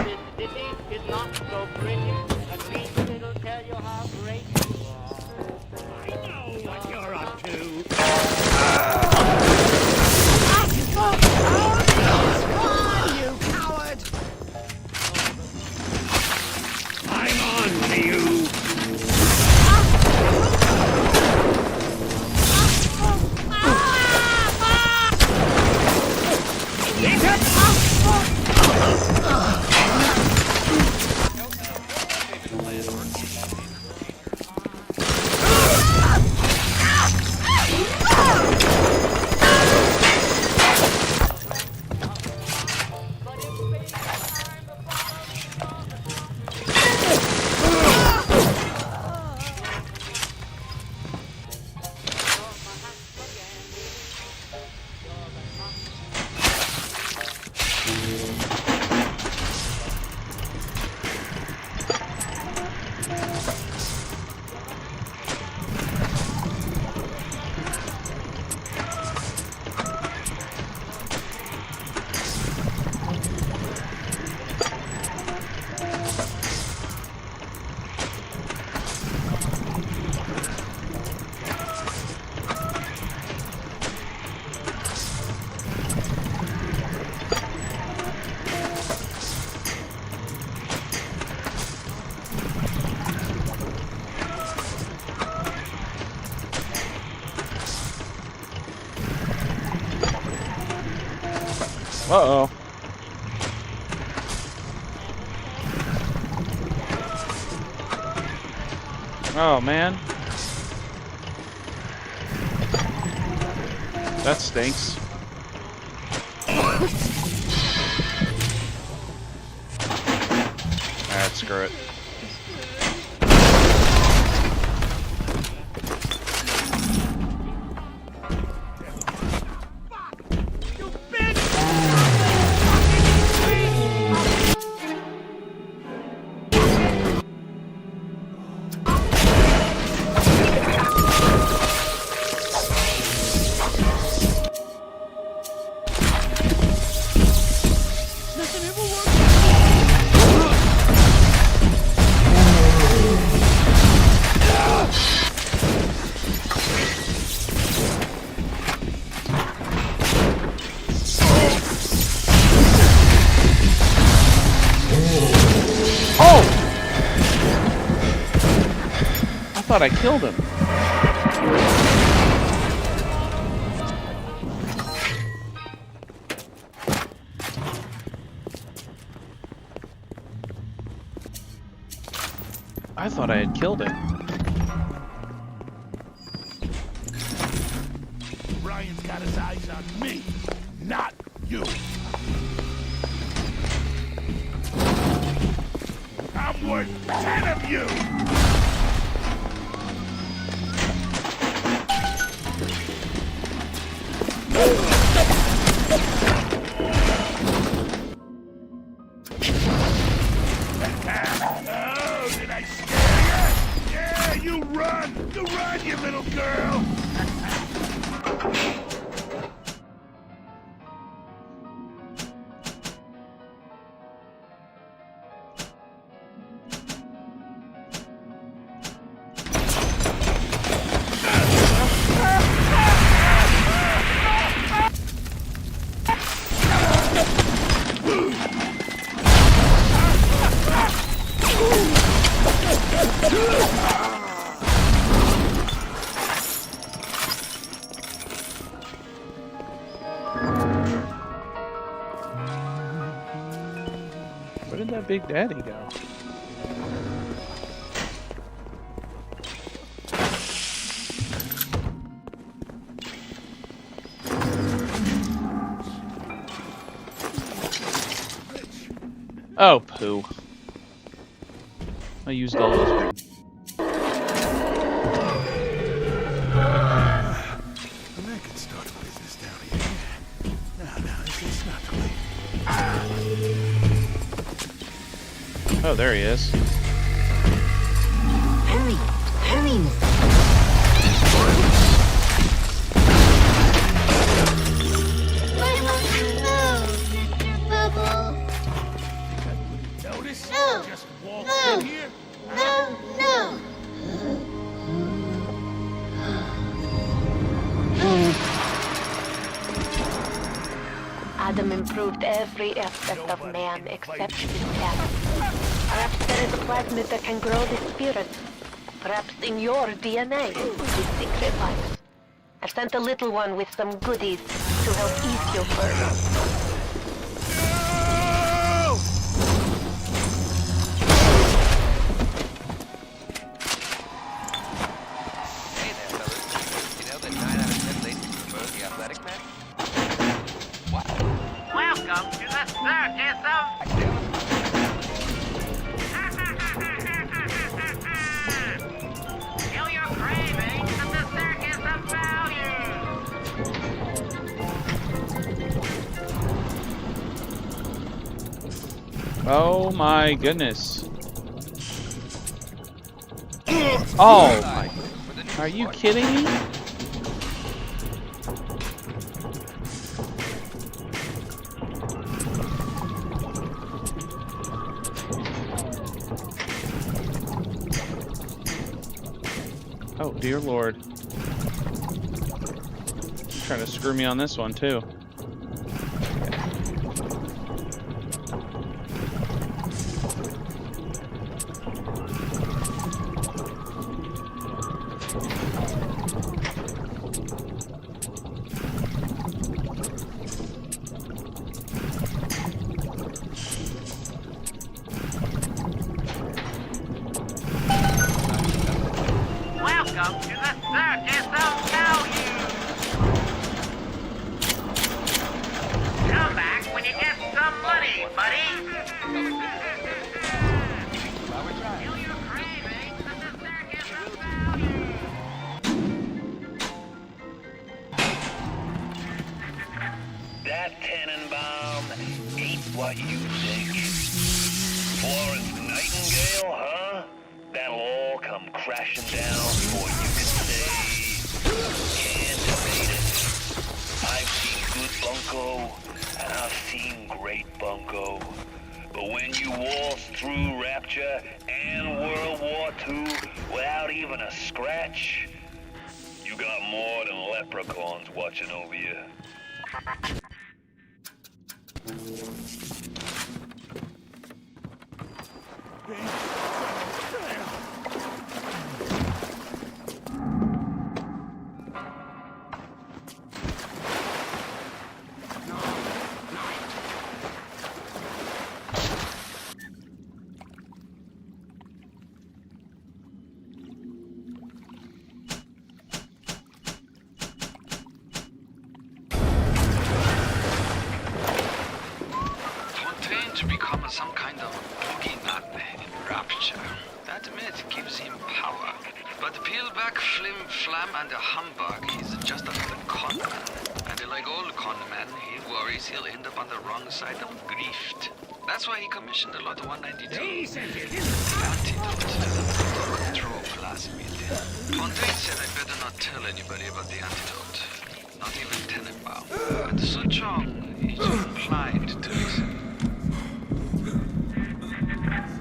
this ditty is not so pretty. At least it'll tell you how great you are. I know what you're up to. Come on, you coward! I'm on to you! Uh-oh. Oh, man. That stinks. Alright, screw it. I thought I killed him. I thought I had killed him. Ryan's got his eyes on me, not you. I'm worth 10 of you! Where'd that Big Daddy go? Oh, poo. I used all those green. And I can start a business down here. Now, it's not Oh, there he is. Hurry! Hurry! Why won't you move, Mr. Bubble? Notice? No! Just walk No! in here. No! No! Adam improved every aspect of man except his talent. Perhaps there is a plasmid that can grow the spirit. Perhaps in your DNA is secret life. I've sent a little one with some goodies to help ease your burden. Hey there, fellas. You know that 9 out of 10 ladies prefer the athletic man? What? Welcome to the circus of... Kill your cravings at the circus of value. Oh my goodness. Oh my. Are you kidding me? Oh dear Lord. Trying to screw me on this one too. Welcome to the circus of value. Come back when you get some money, buddy. Kill your cravings at the circus of value. That Tannenbaum ain't what you think. Florence Nightingale, huh? That'll all come crashing down before you can say, can't debate it. I've seen good bunco, and I've seen great bunco. But when you waltz through Rapture and World War II without even a scratch, you got more than leprechauns watching over you. To become some kind of boogeyman in Rapture. That myth gives him power. But peel back Flim Flam and the humbug, he's just another con man. And like all con men, he worries he'll end up on the wrong side of grift. That's why he commissioned a lot of 192. Antidote to the control plasmid. Fontaine said I better not tell anybody about the antidote. Not even Tenenbaum. And Su Chong, he's inclined to listen.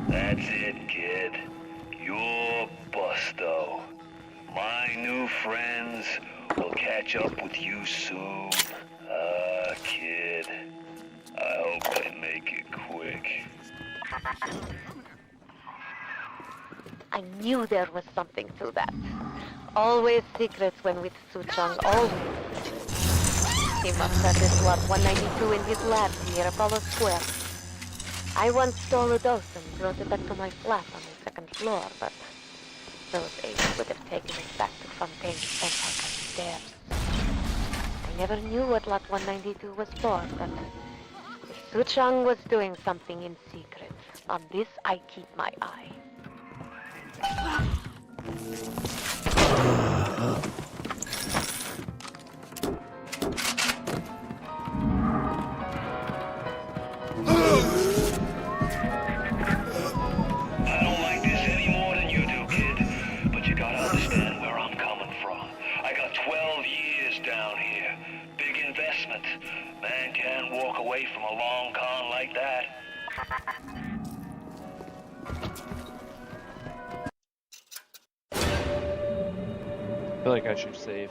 That's it, kid. You're busto. My new friends will catch up with you soon. Kid. I hope they make it quick. I knew there was something to that. Always secrets when with Suchong, always. He must have this lot 192 in his lab near Apollo Square. I once stole a dose and brought it back to my flat on the second floor, but those apes would have taken it back to Fontaine's empire stairs. I never knew what Lot 192 was for, but if Suchang was doing something in secret, on this I keep my eye. I don't like this any more than you do, kid. But you gotta understand where I'm coming from. I got 12 years down here. Big investment. Man can't walk away from a long con like that. I feel like I should save.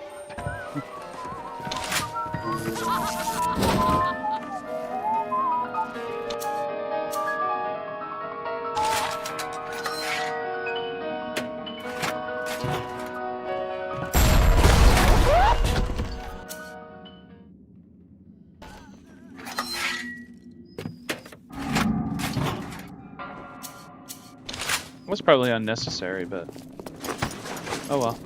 It was probably unnecessary, but oh well.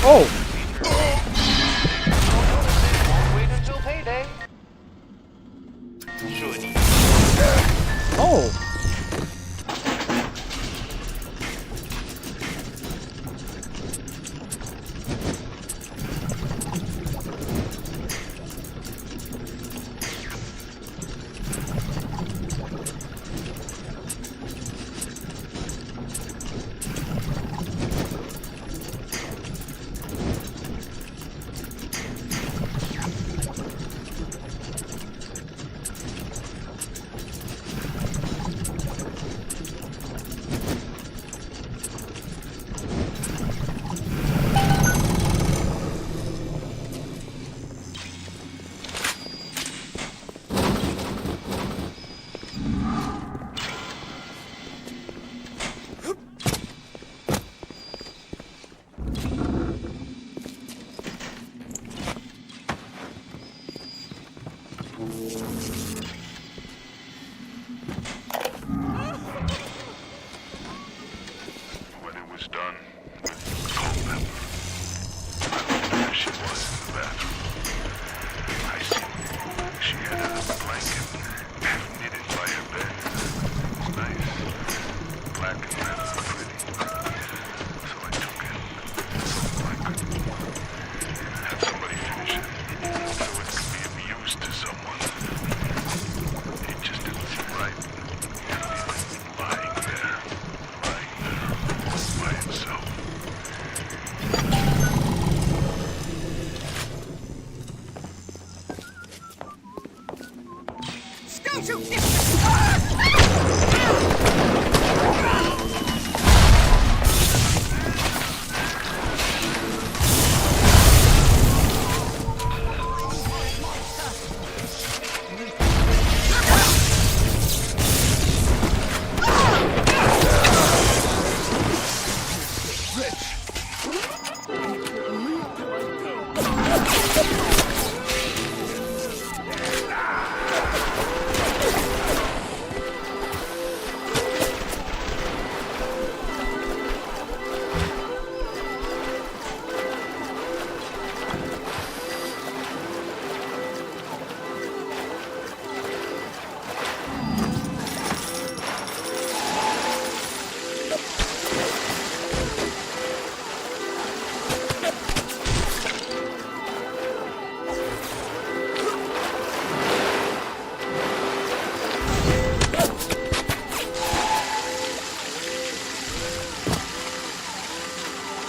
Oh! Wait until payday. Should. Oh!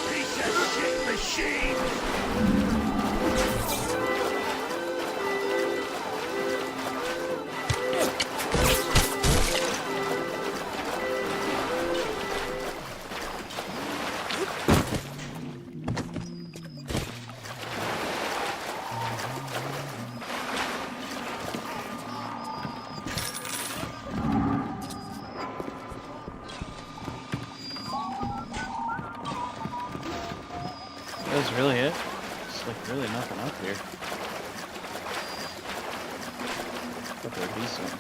Piece of shit machine! That's really it. It's like really nothing up here. But there'd be some.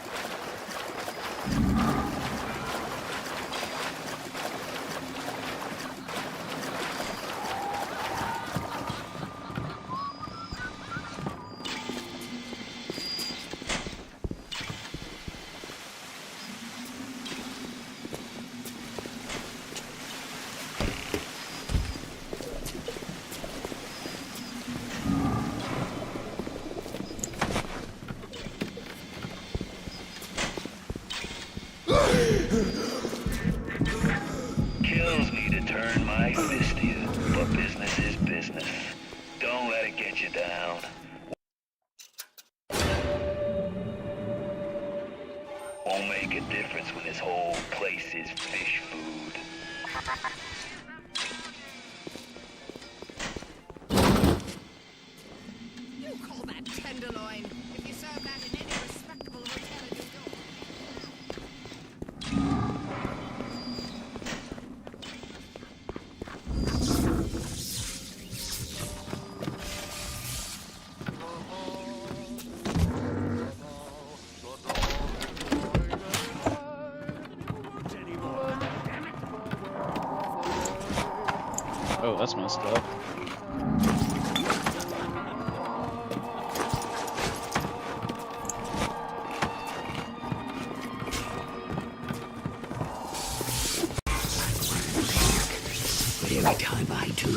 Kills me to turn my fist to you, but business is business. Don't let it get you down. Won't make a difference when this whole place is fish food. You call that tenderloin? If you serve that in any respectable hotel in New York. Oh, that's messed up. But every time I do...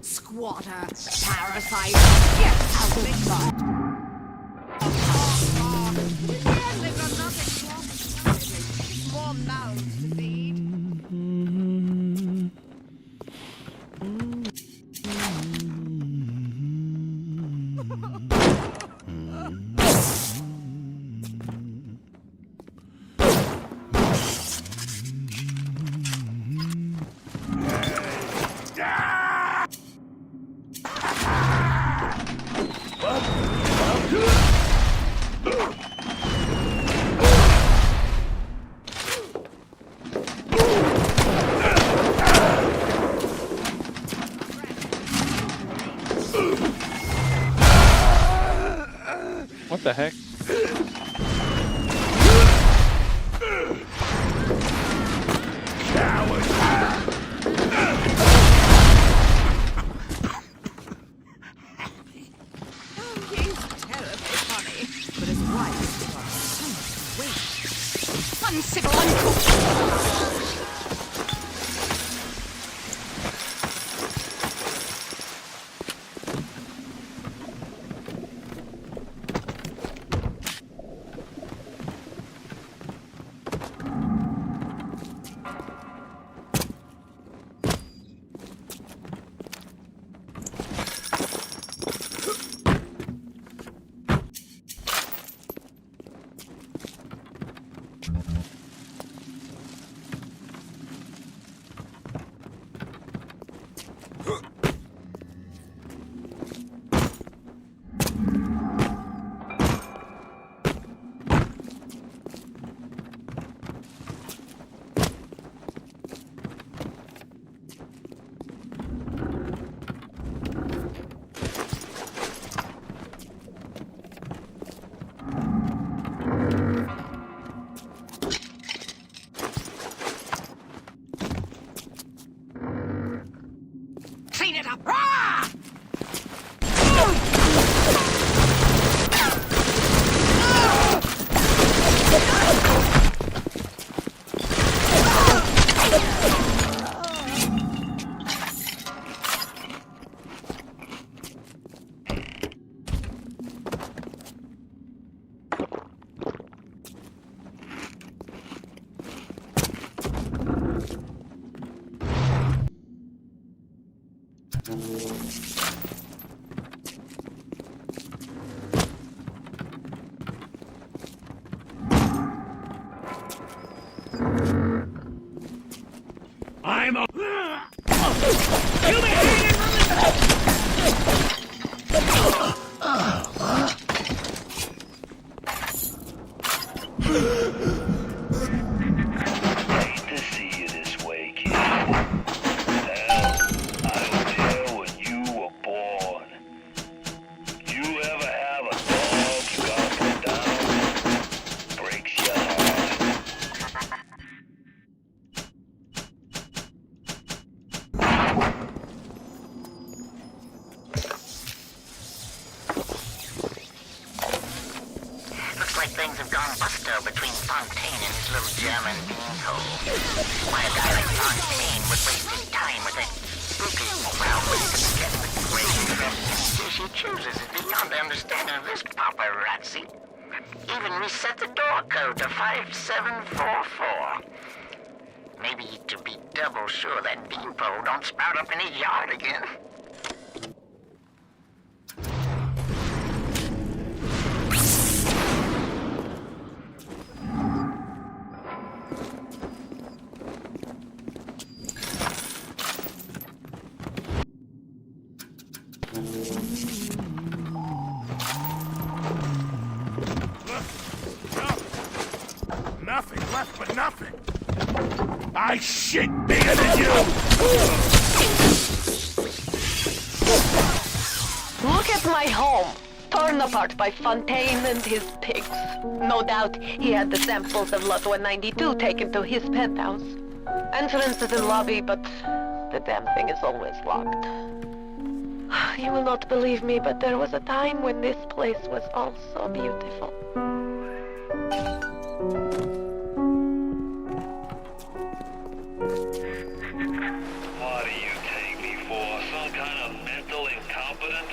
Squatter, parasite, get out of it, bud. They've got nothing to offer. More mouths to feed. What the heck? He's terribly funny, but his wife was so sweet. Uncivil, uncooked. Clean it up! Ah! I'm a... Hate to see you this way, kid. Hell, I was here when you were born. You ever have a dog you gotta put down? Breaks your heart. Looks like things have gone busto between Fontaine and his little German beanhole. Why a guy like Fontaine would waste his time with a spooky, well-wished skeptic breaking from she chooses is beyond the understanding of this paparazzi. Even reset the door code to 5744. Maybe to be double sure that beanpole don't sprout up in his yard again. Nothing left but nothing. I shit bigger than you! Look at my home, torn apart by Fontaine and his pigs. No doubt he had the samples of Lot 192 taken to his penthouse. Entrance is in lobby, but the damn thing is always locked. You will not believe me, but there was a time when this place was all so beautiful. What do you take me for? Some kind of mental incompetent?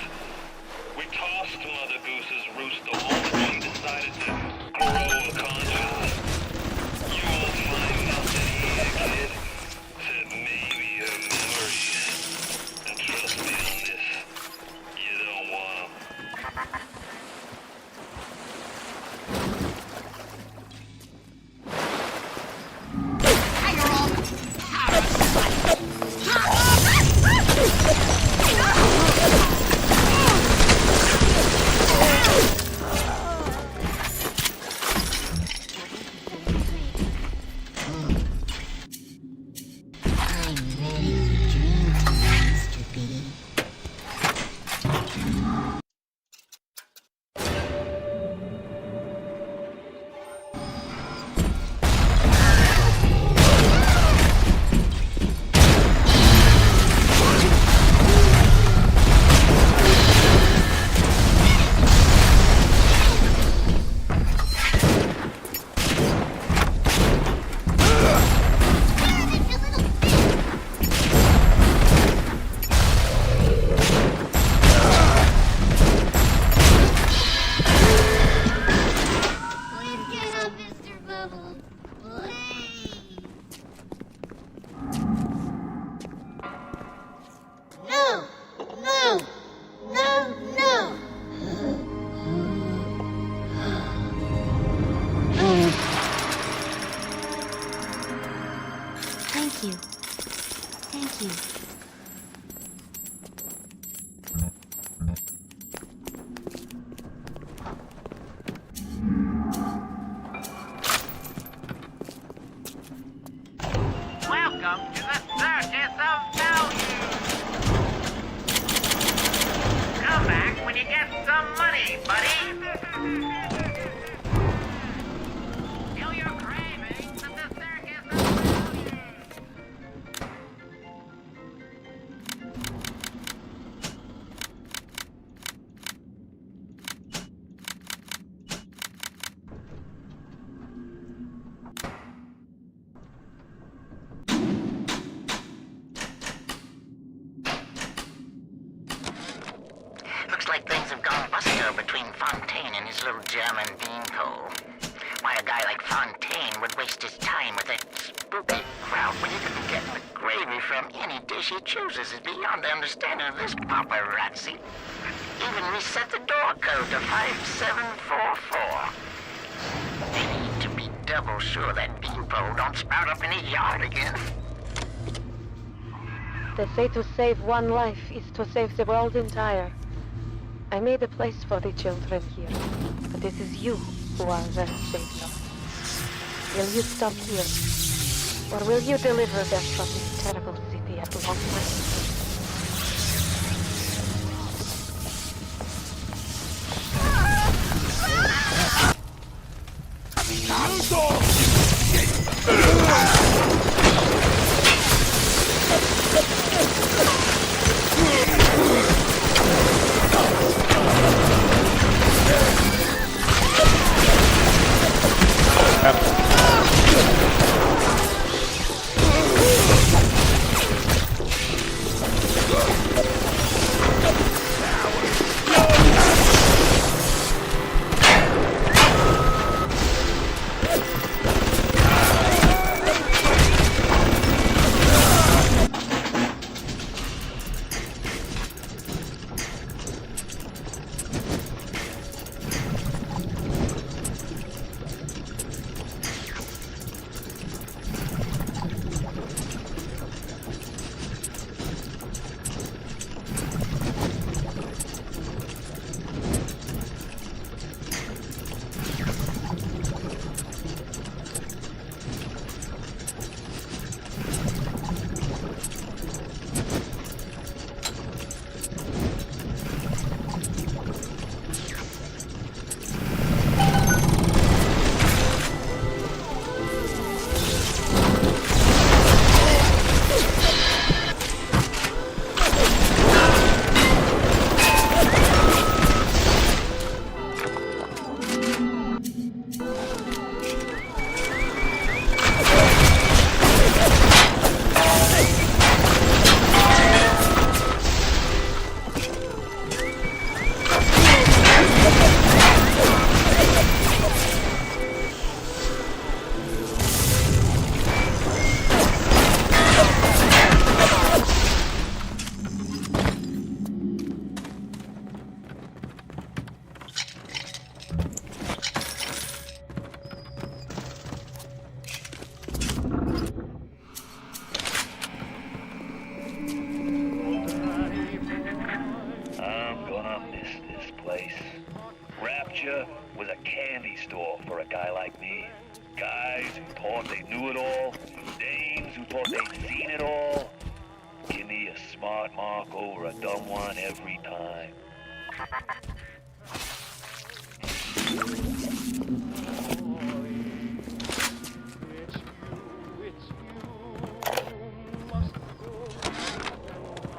We tossed Mother Goose's roost the moment she decided to grow a conscience. You won't find nothing here, kid, except maybe her memories. And trust me on this, you don't want 'em. buster between Fontaine and his little German beanpole. Why a guy like Fontaine would waste his time with that spooky crowd when he could get the gravy from any dish he chooses is beyond the understanding of this paparazzi. Even reset the door code to 5744. They need to be double sure that beanpole don't sprout up in the yard again. They say to save one life is to save the world entire. I made a place for the children here, but it is you who are their savior. Will you stop here, or will you deliver them from this terrible city at long last? Rapture was a candy store for a guy like me. Guys who thought they knew it all, dames who thought they'd seen it all. Give me a smart mark over a dumb one every time.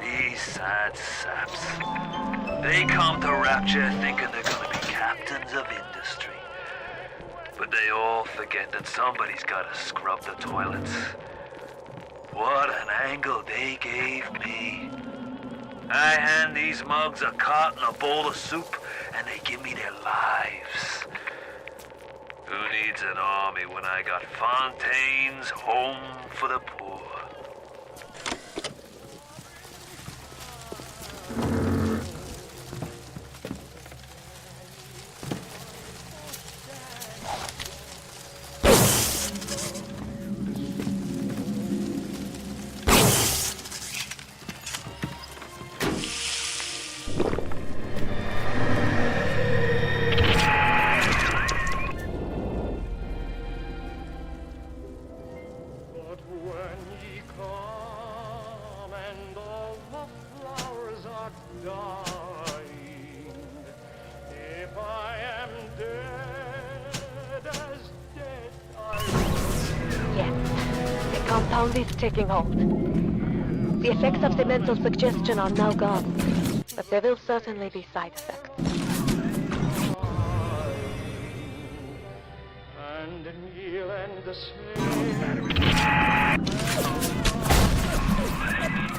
These sad saps. They come to Rapture thinking they're gonna be captains of industry. But they all forget that somebody's gotta scrub the toilets. What an angle they gave me. I hand these mugs a cot and a bowl of soup, and they give me their lives. Who needs an army when I got Fontaine's Home for the Poor? Compound is taking hold. The effects of the mental suggestion are now gone, but there will certainly be side effects.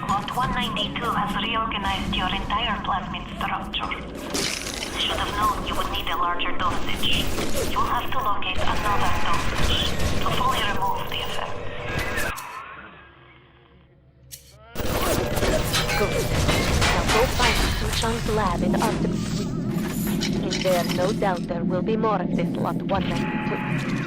Lot 192 has reorganized your entire plasmid structure. I should have known you would need a larger dosage. You'll have to locate another dosage to fully remove the effect. Good. Now go find Suchang's lab in Arctic Suite. In there, no doubt there will be more of this Lot 192.